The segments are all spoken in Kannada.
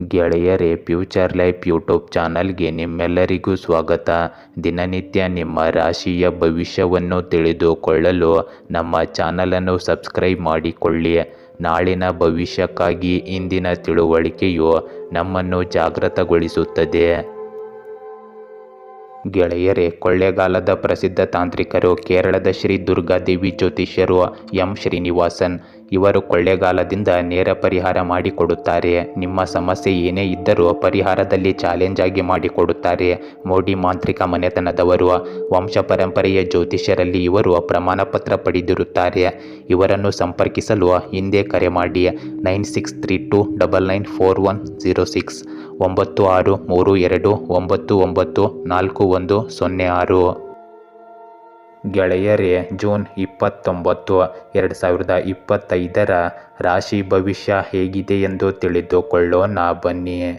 ಗೆಳೆಯರೇ, ಫ್ಯೂಚರ್ ಲೈಫ್ ಯೂಟ್ಯೂಬ್ ಚಾನಲ್ಗೆ ನಿಮ್ಮೆಲ್ಲರಿಗೂ ಸ್ವಾಗತ. ದಿನನಿತ್ಯ ನಿಮ್ಮ ರಾಶಿಯ ಭವಿಷ್ಯವನ್ನು ತಿಳಿದುಕೊಳ್ಳಲು ನಮ್ಮ ಚಾನಲನ್ನು ಸಬ್ಸ್ಕ್ರೈಬ್ ಮಾಡಿಕೊಳ್ಳಿ. ನಾಳಿನ ಭವಿಷ್ಯಕ್ಕಾಗಿ ಇಂದಿನ ತಿಳುವಳಿಕೆಯು ನಮ್ಮನ್ನು ಜಾಗೃತಗೊಳಿಸುತ್ತದೆ. ಗೆಳೆಯರೇ, ಕೊಳ್ಳೇಗಾಲದ ಪ್ರಸಿದ್ಧ ತಾಂತ್ರಿಕರು ಕೇರಳದ ಶ್ರೀ ದುರ್ಗಾದೇವಿ ಜ್ಯೋತಿಷ್ಯರು ಎಂ ಶ್ರೀನಿವಾಸನ್ ಇವರು ಕೊಳ್ಳೇಗಾಲದಿಂದ ನೇರ ಪರಿಹಾರ ಮಾಡಿಕೊಡುತ್ತಾರೆ. ನಿಮ್ಮ ಸಮಸ್ಯೆ ಏನೇ ಇದ್ದರೂ ಪರಿಹಾರದಲ್ಲಿ ಚಾಲೆಂಜ್ ಆಗಿ ಮಾಡಿಕೊಡುತ್ತಾರೆ. ಮೋಡಿ ಮಾಂತ್ರಿಕ ಮನೆತನದವರು. ವಂಶ ಪರಂಪರೆಯ ಜ್ಯೋತಿಷ್ಯರಲ್ಲಿ ಇವರು ಪ್ರಮಾಣಪತ್ರ ಪಡೆದಿರುತ್ತಾರೆ. ಇವರನ್ನು ಸಂಪರ್ಕಿಸಲು ಹಿಂದೆ ಕರೆ ಮಾಡಿ 9632994106 9632994106. ಗೆಳೆಯರೇ, ಜೂನ್ 29, 2025 ರಾಶಿ ಭವಿಷ್ಯ ಹೇಗಿದೆ ಎಂದು ತಿಳಿದುಕೊಳ್ಳೋಣ ಬನ್ನಿ.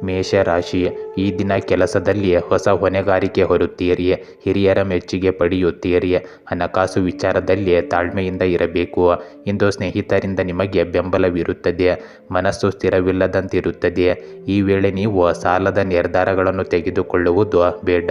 ಮೇಷರಾಶಿ. ಈ ದಿನ ಕೆಲಸದಲ್ಲಿ ಹೊಸ ಹೊಣೆಗಾರಿಕೆ ಹೊರುತ್ತೀರಿ. ಹಿರಿಯರ ಮೆಚ್ಚುಗೆ ಪಡೆಯುತ್ತೀರಿ. ಹಣಕಾಸು ವಿಚಾರದಲ್ಲಿ ತಾಳ್ಮೆಯಿಂದ ಇರಬೇಕು. ಇಂದು ಸ್ನೇಹಿತರಿಂದ ನಿಮಗೆ ಬೆಂಬಲವಿರುತ್ತದೆ. ಮನಸ್ಸು ಸ್ಥಿರವಿಲ್ಲದಂತಿರುತ್ತದೆ. ಈ ವೇಳೆ ನೀವು ಸಾಲದ ನಿರ್ಧಾರಗಳನ್ನು ತೆಗೆದುಕೊಳ್ಳುವುದು ಬೇಡ.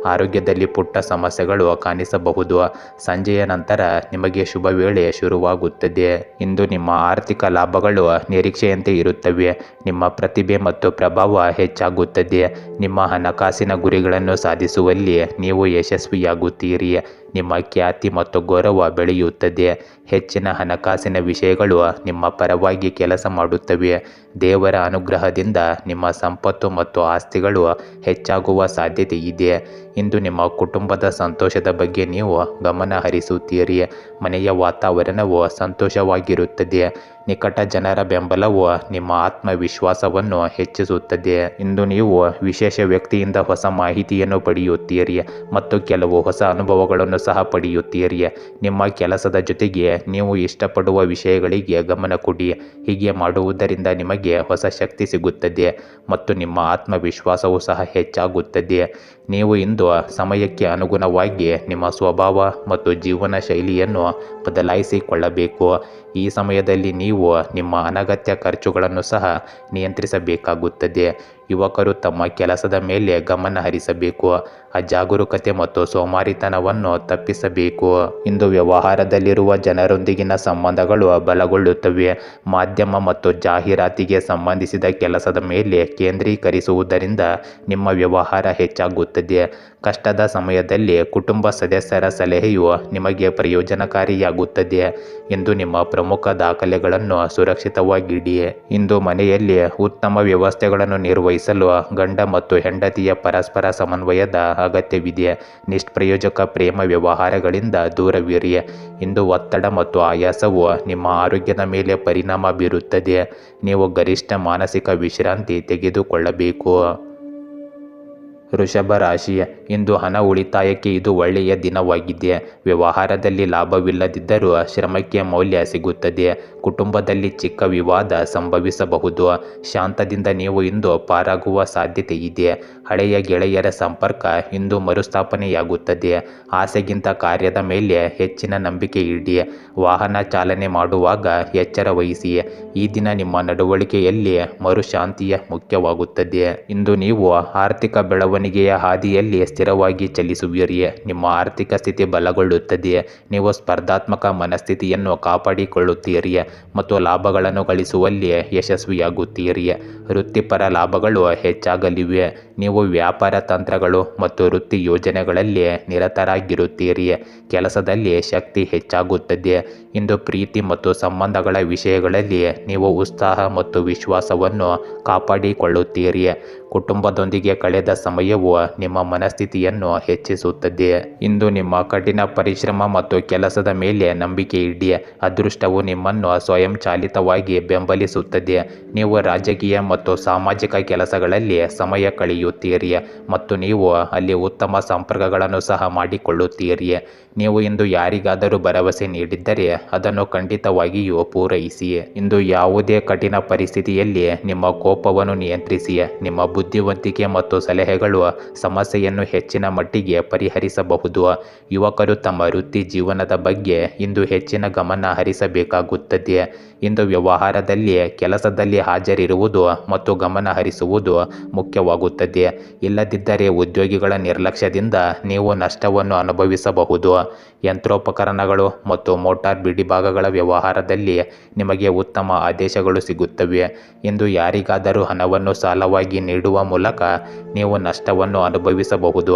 ಆರೋಗ್ಯದಲ್ಲಿ ಪುಟ್ಟ ಸಮಸ್ಯೆಗಳು ಕಾಣಿಸಬಹುದು. ಸಂಜೆಯ ನಂತರ ನಿಮಗೆ ಶುಭ ವೇಳೆ ಶುರುವಾಗುತ್ತದೆ. ಇಂದು ನಿಮ್ಮ ಆರ್ಥಿಕ ಲಾಭಗಳು ನಿರೀಕ್ಷೆಯಂತೆ ಇರುತ್ತವೆ. ನಿಮ್ಮ ಪ್ರತಿಭೆ ಮತ್ತು ಪ್ರಭಾವ ಹೆಚ್ಚಾಗುತ್ತದೆ. ನಿಮ್ಮ ಹಣಕಾಸಿನ ಗುರಿಗಳನ್ನು ಸಾಧಿಸುವಲ್ಲಿ ನೀವು ಯಶಸ್ವಿಯಾಗುತ್ತೀರಿ. ನಿಮ್ಮ ಖ್ಯಾತಿ ಮತ್ತು ಗೌರವ ಬೆಳೆಯುತ್ತದೆ. ಹೆಚ್ಚಿನ ಹಣಕಾಸಿನ ವಿಷಯಗಳು ನಿಮ್ಮ ಪರವಾಗಿ ಕೆಲಸ ಮಾಡುತ್ತವೆ. ದೇವರ ಅನುಗ್ರಹದಿಂದ ನಿಮ್ಮ ಸಂಪತ್ತು ಮತ್ತು ಆಸ್ತಿಗಳು ಹೆಚ್ಚಾಗುವ ಸಾಧ್ಯತೆ ಇದೆ. ಇಂದು ನಿಮ್ಮ ಕುಟುಂಬದ ಸಂತೋಷದ ಬಗ್ಗೆ ನೀವು ಗಮನ ಹರಿಸುತ್ತೀರಿ. ಮನೆಯ ವಾತಾವರಣವು ಸಂತೋಷವಾಗಿರುತ್ತದೆ. ನಿಕಟ ಜನರ ಬೆಂಬಲವು ನಿಮ್ಮ ಆತ್ಮವಿಶ್ವಾಸವನ್ನು ಹೆಚ್ಚಿಸುತ್ತದೆ. ಇಂದು ನೀವು ವಿಶೇಷ ವ್ಯಕ್ತಿಯಿಂದ ಹೊಸ ಮಾಹಿತಿಯನ್ನು ಪಡೆಯುತ್ತೀರಿ ಮತ್ತು ಕೆಲವು ಹೊಸ ಅನುಭವಗಳನ್ನು ಸಹ ಪಡೆಯುತ್ತೀರಿ. ನಿಮ್ಮ ಕೆಲಸದ ಜೊತೆಗೆ ನೀವು ಇಷ್ಟಪಡುವ ವಿಷಯಗಳಿಗೆ ಗಮನ ಕೊಡಿ. ಹೀಗೆ ಮಾಡುವುದರಿಂದ ನಿಮಗೆ ಹೊಸ ಶಕ್ತಿ ಸಿಗುತ್ತದೆ ಮತ್ತು ನಿಮ್ಮ ಆತ್ಮವಿಶ್ವಾಸವೂ ಸಹ ಹೆಚ್ಚಾಗುತ್ತದೆ. ನೀವು ಇಂದು ಸಮಯಕ್ಕೆ ಅನುಗುಣವಾಗಿ ನಿಮ್ಮ ಸ್ವಭಾವ ಮತ್ತು ಜೀವನ ಶೈಲಿಯನ್ನು ಬದಲಾಯಿಸಿಕೊಳ್ಳಬೇಕು. ಈ ಸಮಯದಲ್ಲಿ ನೀವು ನಿಮ್ಮ ಅನಗತ್ಯ ಖರ್ಚುಗಳನ್ನು ಸಹ ನಿಯಂತ್ರಿಸಬೇಕಾಗುತ್ತದೆ. ಯುವಕರು ತಮ್ಮ ಕೆಲಸದ ಮೇಲೆ ಗಮನ ಹರಿಸಬೇಕು. ಅಜಾಗರೂಕತೆ ಮತ್ತು ಸೋಮಾರಿತನವನ್ನು ತಪ್ಪಿಸಬೇಕು. ಇಂದು ವ್ಯವಹಾರದಲ್ಲಿರುವ ಜನರೊಂದಿಗಿನ ಸಂಬಂಧಗಳು ಬಲಗೊಳ್ಳುತ್ತವೆ. ಮಾಧ್ಯಮ ಮತ್ತು ಜಾಹೀರಾತಿಗೆ ಸಂಬಂಧಿಸಿದ ಕೆಲಸದ ಮೇಲೆ ಕೇಂದ್ರೀಕರಿಸುವುದರಿಂದ ನಿಮ್ಮ ವ್ಯವಹಾರ ಹೆಚ್ಚಾಗುತ್ತದೆ. ಕಷ್ಟದ ಸಮಯದಲ್ಲಿ ಕುಟುಂಬ ಸದಸ್ಯರ ಸಲಹೆಯು ನಿಮಗೆ ಪ್ರಯೋಜನಕಾರಿಯಾಗುತ್ತದೆ. ಇಂದು ನಿಮ್ಮ ಪ್ರಮುಖ ದಾಖಲೆಗಳನ್ನು ಸುರಕ್ಷಿತವಾಗಿಡಿ. ಇಂದು ಮನೆಯಲ್ಲಿ ಉತ್ತಮ ವ್ಯವಸ್ಥೆಗಳನ್ನು ನಿರ್ವಹಿಸಲು ಗಂಡ ಮತ್ತು ಹೆಂಡತಿಯ ಪರಸ್ಪರ ಸಮನ್ವಯದ ಅಗತ್ಯವಿದೆ. ನಿಷ್ಪ್ರಯೋಜಕ ಪ್ರೇಮ ವ್ಯವಹಾರಗಳಿಂದ ದೂರವಿರಿ. ಇಂದು ಒತ್ತಡ ಮತ್ತು ಆಯಾಸವು ನಿಮ್ಮ ಆರೋಗ್ಯದ ಮೇಲೆ ಪರಿಣಾಮ ಬೀರುತ್ತದೆ. ನೀವು ಗರಿಷ್ಠ ಮಾನಸಿಕ ವಿಶ್ರಾಂತಿ ತೆಗೆದುಕೊಳ್ಳಬೇಕು. ವೃಷಭ ರಾಶಿ. ಇಂದು ಹಣ ಉಳಿತಾಯಕ್ಕೆ ಇದು ಒಳ್ಳೆಯ ದಿನವಾಗಿದೆ. ವ್ಯವಹಾರದಲ್ಲಿ ಲಾಭವಿಲ್ಲದಿದ್ದರೂ ಶ್ರಮಕ್ಕೆ ಮೌಲ್ಯ ಸಿಗುತ್ತದೆ. ಕುಟುಂಬದಲ್ಲಿ ಚಿಕ್ಕ ವಿವಾದ ಸಂಭವಿಸಬಹುದು. ಶಾಂತದಿಂದ ನೀವು ಇಂದು ಪಾರಾಗುವ ಸಾಧ್ಯತೆ ಇದೆ. ಹಳೆಯ ಗೆಳೆಯರ ಸಂಪರ್ಕ ಇಂದು ಮರುಸ್ಥಾಪನೆಯಾಗುತ್ತದೆ. ಆಸೆಗಿಂತ ಕಾರ್ಯದ ಮೇಲೆ ಹೆಚ್ಚಿನ ನಂಬಿಕೆ ಇಡಿ. ವಾಹನ ಚಾಲನೆ ಮಾಡುವಾಗ ಎಚ್ಚರ ವಹಿಸಿ. ಈ ದಿನ ನಿಮ್ಮ ನಡವಳಿಕೆಯಲ್ಲಿ ಮರುಶಾಂತಿಯ ಮುಖ್ಯವಾಗುತ್ತದೆ. ಇಂದು ನೀವು ಆರ್ಥಿಕ ಬೆಳವಣಿಗೆಯ ಹಾದಿಯಲ್ಲಿ ಸ್ಥಿರವಾಗಿ ಚಲಿಸುವಿರಿ. ನಿಮ್ಮ ಆರ್ಥಿಕ ಸ್ಥಿತಿ ಬಲಗೊಳ್ಳುತ್ತದೆ. ನೀವು ಸ್ಪರ್ಧಾತ್ಮಕ ಮನಸ್ಥಿತಿಯನ್ನು ಕಾಪಾಡಿಕೊಳ್ಳುತ್ತೀರಿ ಮತ್ತು ಲಾಭಗಳನ್ನು ಗಳಿಸುವಲ್ಲಿ ಯಶಸ್ವಿಯಾಗುತ್ತೀರಿ. ವೃತ್ತಿಪರ ಲಾಭಗಳು ಹೆಚ್ಚಾಗಲಿವೆ. ನೀವು ವ್ಯಾಪಾರ ತಂತ್ರಗಳು ಮತ್ತು ವೃತ್ತಿ ಯೋಜನೆಗಳಲ್ಲಿ ನಿರತರಾಗಿರುತ್ತೀರಿ. ಕೆಲಸದಲ್ಲಿ ಶಕ್ತಿ ಹೆಚ್ಚಾಗುತ್ತದೆ. ಇಂದು ಪ್ರೀತಿ ಮತ್ತು ಸಂಬಂಧಗಳ ವಿಷಯಗಳಲ್ಲಿ ನೀವು ಉತ್ಸಾಹ ಮತ್ತು ವಿಶ್ವಾಸವನ್ನು ಕಾಪಾಡಿಕೊಳ್ಳುತ್ತೀರಿ. ಕುಟುಂಬದೊಂದಿಗೆ ಕಳೆದ ಸಮಯವು ನಿಮ್ಮ ಮನಸ್ಥಿತಿಯನ್ನು ಹೆಚ್ಚಿಸುತ್ತದೆ. ಇಂದು ನಿಮ್ಮ ಕಠಿಣ ಪರಿಶ್ರಮ ಮತ್ತು ಕೆಲಸದ ಮೇಲೆ ನಂಬಿಕೆ ಇಡಿ. ಅದೃಷ್ಟವು ನಿಮ್ಮನ್ನು ಸ್ವಯಂಚಾಲಿತವಾಗಿ ಬೆಂಬಲಿಸುತ್ತದೆ. ನೀವು ರಾಜಕೀಯ ಮತ್ತು ಸಾಮಾಜಿಕ ಕೆಲಸಗಳಲ್ಲಿ ಸಮಯ ಕಳೆಯುತ್ತೀರಿ ಮತ್ತು ನೀವು ಅಲ್ಲಿ ಉತ್ತಮ ಸಂಪರ್ಕಗಳನ್ನು ಸಹ ಮಾಡಿಕೊಳ್ಳುತ್ತೀರಿ. ನೀವು ಇಂದು ಯಾರಿಗಾದರೂ ಭರವಸೆ ನೀಡಿದ್ದರೆ ಅದನ್ನು ಖಂಡಿತವಾಗಿಯೂ ಪೂರೈಸಿ. ಇಂದು ಯಾವುದೇ ಕಠಿಣ ಪರಿಸ್ಥಿತಿಯಲ್ಲಿ ನಿಮ್ಮ ಕೋಪವನ್ನು ನಿಯಂತ್ರಿಸಿ. ನಿಮ್ಮ ಬುದ್ಧಿವಂತಿಕೆ ಮತ್ತು ಸಲಹೆಗಳು ಸಮಸ್ಯೆಯನ್ನು ಹೆಚ್ಚಿನ ಮಟ್ಟಿಗೆ ಪರಿಹರಿಸಬಹುದು. ಯುವಕರು ತಮ್ಮ ವೃತ್ತಿ ಜೀವನದ ಬಗ್ಗೆ ಇಂದು ಹೆಚ್ಚಿನ ಗಮನ ಹರಿಸಬೇಕಾಗುತ್ತದೆ. ಇಂದು ವ್ಯವಹಾರದಲ್ಲಿ ಕೆಲಸದಲ್ಲಿ ಹಾಜರಿರುವುದು ಮತ್ತು ಗಮನ ಹರಿಸುವುದು ಮುಖ್ಯವಾಗುತ್ತದೆ. ಇಲ್ಲದಿದ್ದರೆ ಉದ್ಯೋಗಿಗಳ ನಿರ್ಲಕ್ಷ್ಯದಿಂದ ನೀವು ನಷ್ಟವನ್ನು ಅನುಭವಿಸಬಹುದು. ಯಂತ್ರೋಪಕರಣಗಳು ಮತ್ತು ಮೋಟಾರ್ ಬಿಡಿಭಾಗಗಳ ವ್ಯವಹಾರದಲ್ಲಿ ನಿಮಗೆ ಉತ್ತಮ ಆದೇಶಗಳು ಸಿಗುತ್ತವೆ. ಇಂದು ಯಾರಿಗಾದರೂ ಹಣವನ್ನು ಸಾಲವಾಗಿ ನೀಡುವ ಮೂಲಕ ನೀವು ನಷ್ಟವನ್ನು ಅನುಭವಿಸಬಹುದು.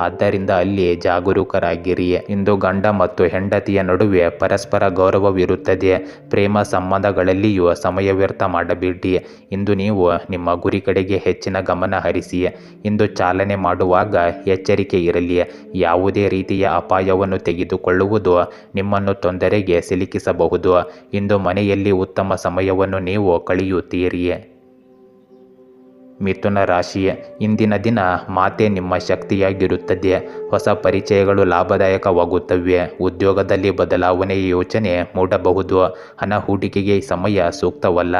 ಆದ್ದರಿಂದ ಅಲ್ಲಿ ಜಾಗರೂಕರಾಗಿರಿ. ಇಂದು ಗಂಡ ಮತ್ತು ಹೆಂಡತಿಯ ನಡುವೆ ಪರಸ್ಪರ ಗೌರವವಿರುತ್ತದೆ. ಪ್ರೇಮ ಸಂಬಂಧಗಳಲ್ಲಿಯೂ ಸಮಯ ವ್ಯರ್ಥ ಮಾಡಬೇಡಿ. ಇಂದು ನೀವು ನಿಮ್ಮ ಗುರಿ ಕಡೆಗೆ ಹೆಚ್ಚಿನ ಗಮನ ಹರಿಸಿ. ಇಂದು ಚಾಲನೆ ಮಾಡುವಾಗ ಎಚ್ಚರಿಕೆ ಇರಲಿ. ಯಾವುದೇ ರೀತಿಯ ಅಪಾಯವನ್ನು ತೆಗೆದುಕೊಳ್ಳುವುದು ನಿಮ್ಮನ್ನು ತೊಂದರೆಗೆ ಸಿಲುಕಿಸಬಹುದು. ಇಂದು ಮನೆಯಲ್ಲಿ ಉತ್ತಮ ಸಮಯವನ್ನು ನೀವು ಕಳೆಯುತ್ತೀರಿ. ಮಿಥುನ ರಾಶಿ, ಇಂದಿನ ದಿನ ಮಾತೇ ನಿಮ್ಮ ಶಕ್ತಿಯಾಗಿರುತ್ತದೆ. ಹೊಸ ಪರಿಚಯಗಳು ಲಾಭದಾಯಕವಾಗುತ್ತವೆ. ಉದ್ಯೋಗದಲ್ಲಿ ಬದಲಾವಣೆಯ ಯೋಚನೆ ಮೂಡಬಹುದು. ಹಣ ಹೂಡಿಕೆಗೆ ಈ ಸಮಯ ಸೂಕ್ತವಲ್ಲ,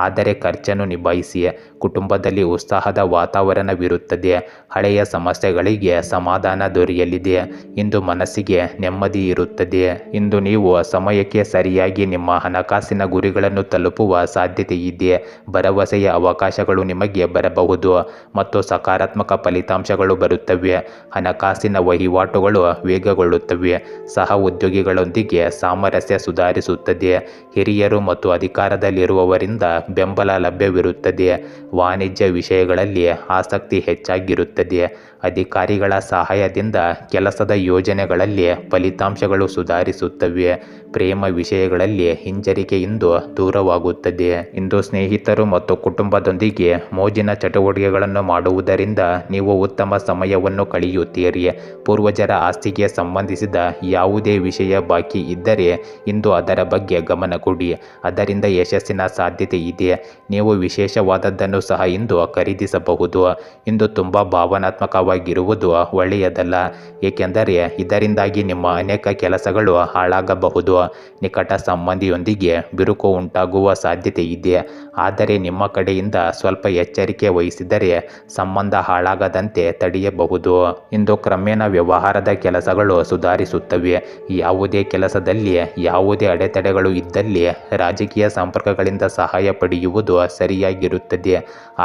ಆದರೆ ಖರ್ಚನ್ನು ನಿಭಾಯಿಸಿ. ಕುಟುಂಬದಲ್ಲಿ ಉತ್ಸಾಹದ ವಾತಾವರಣವಿರುತ್ತದೆ. ಹಳೆಯ ಸಮಸ್ಯೆಗಳಿಗೆ ಸಮಾಧಾನ ದೊರೆಯಲಿದೆ. ಇಂದು ಮನಸ್ಸಿಗೆ ನೆಮ್ಮದಿ ಇರುತ್ತದೆ. ಇಂದು ನೀವು ಸಮಯಕ್ಕೆ ಸರಿಯಾಗಿ ನಿಮ್ಮ ಹಣಕಾಸಿನ ಗುರಿಗಳನ್ನು ತಲುಪುವ ಸಾಧ್ಯತೆ ಇದೆ. ಭರವಸೆಯ ಅವಕಾಶಗಳು ನಿಮಗೆ ಬರಬಹುದು ಮತ್ತು ಸಕಾರಾತ್ಮಕ ಫಲಿತಾಂಶಗಳು ಬರುತ್ತವೆ. ಹಣಕಾಸಿನ ವಹಿವಾಟುಗಳು ವೇಗಗೊಳ್ಳುತ್ತವೆ. ಸಹ ಉದ್ಯೋಗಿಗಳೊಂದಿಗೆ ಸಾಮರಸ್ಯ ಸುಧಾರಿಸುತ್ತದೆ. ಹಿರಿಯರು ಮತ್ತು ಅಧಿಕಾರದಲ್ಲಿರುವವರಿಂದ ಬೆಂಬಲ ಲಭ್ಯವಿರುತ್ತದೆ. ವಾಣಿಜ್ಯ ವಿಷಯಗಳಲ್ಲಿ ಆಸಕ್ತಿ ಹೆಚ್ಚಾಗಿರುತ್ತದೆ. ಅಧಿಕಾರಿಗಳ ಸಹಾಯದಿಂದ ಕೆಲಸದ ಯೋಜನೆಗಳಲ್ಲಿ ಫಲಿತಾಂಶಗಳು ಸುಧಾರಿಸುತ್ತವೆ. ಪ್ರೇಮ ವಿಷಯಗಳಲ್ಲಿ ಹಿಂಜರಿಕೆಯಿಂದ ದೂರವಾಗುತ್ತದೆ. ಇಂದು ಸ್ನೇಹಿತರು ಮತ್ತು ಕುಟುಂಬದೊಂದಿಗೆ ಮೋಜಿನ ಚಟುವಟಿಕೆಗಳನ್ನು ಮಾಡುವುದರಿಂದ ನೀವು ಉತ್ತಮ ಸಮಯವನ್ನು ಕಳೆಯುತ್ತೀರಿ. ಪೂರ್ವಜರ ಆಸ್ತಿಗೆ ಸಂಬಂಧಿಸಿದ ಯಾವುದೇ ವಿಷಯ ಬಾಕಿ ಇದ್ದರೆ ಇಂದು ಅದರ ಬಗ್ಗೆ ಗಮನ ಕೊಡಿ. ಅದರಿಂದ ಯಶಸ್ಸಿನ ಸಾಧ್ಯತೆ ಇದೆ. ನೀವು ವಿಶೇಷವಾದದ್ದನ್ನು ಸಹ ಇಂದು ಖರೀದಿಸಬಹುದು. ಇಂದು ತುಂಬ ಭಾವನಾತ್ಮಕವಾಗಿರುವುದು ಒಳ್ಳೆಯದಲ್ಲ, ಏಕೆಂದರೆ ಇದರಿಂದಾಗಿ ನಿಮ್ಮ ಅನೇಕ ಕೆಲಸಗಳು ಹಾಳಾಗಬಹುದು. ನಿಕಟ ಸಂಬಂಧಿಯೊಂದಿಗೆ ಬಿರುಕು ಉಂಟಾಗುವ ಸಾಧ್ಯತೆ ಇದೆ, ಆದರೆ ನಿಮ್ಮ ಕಡೆಯಿಂದ ಸ್ವಲ್ಪ ಎಚ್ಚರಿಕೆ ವಹಿಸಿದರೆ ಸಂಬಂಧ ಹಾಳಾಗದಂತೆ ತಡೆಯಬಹುದು. ಇಂದು ಕ್ರಮೇಣ ವ್ಯವಹಾರದ ಕೆಲಸಗಳು ಸುಧಾರಿಸುತ್ತವೆ. ಯಾವುದೇ ಕೆಲಸದಲ್ಲಿ ಯಾವುದೇ ಅಡೆತಡೆಗಳು ಇದ್ದಲ್ಲಿ ರಾಜಕೀಯ ಸಂಪರ್ಕಗಳಿಂದ ಸಹಾಯ ಪಡೆಯುವುದು ಸರಿಯಾಗಿರುತ್ತದೆ,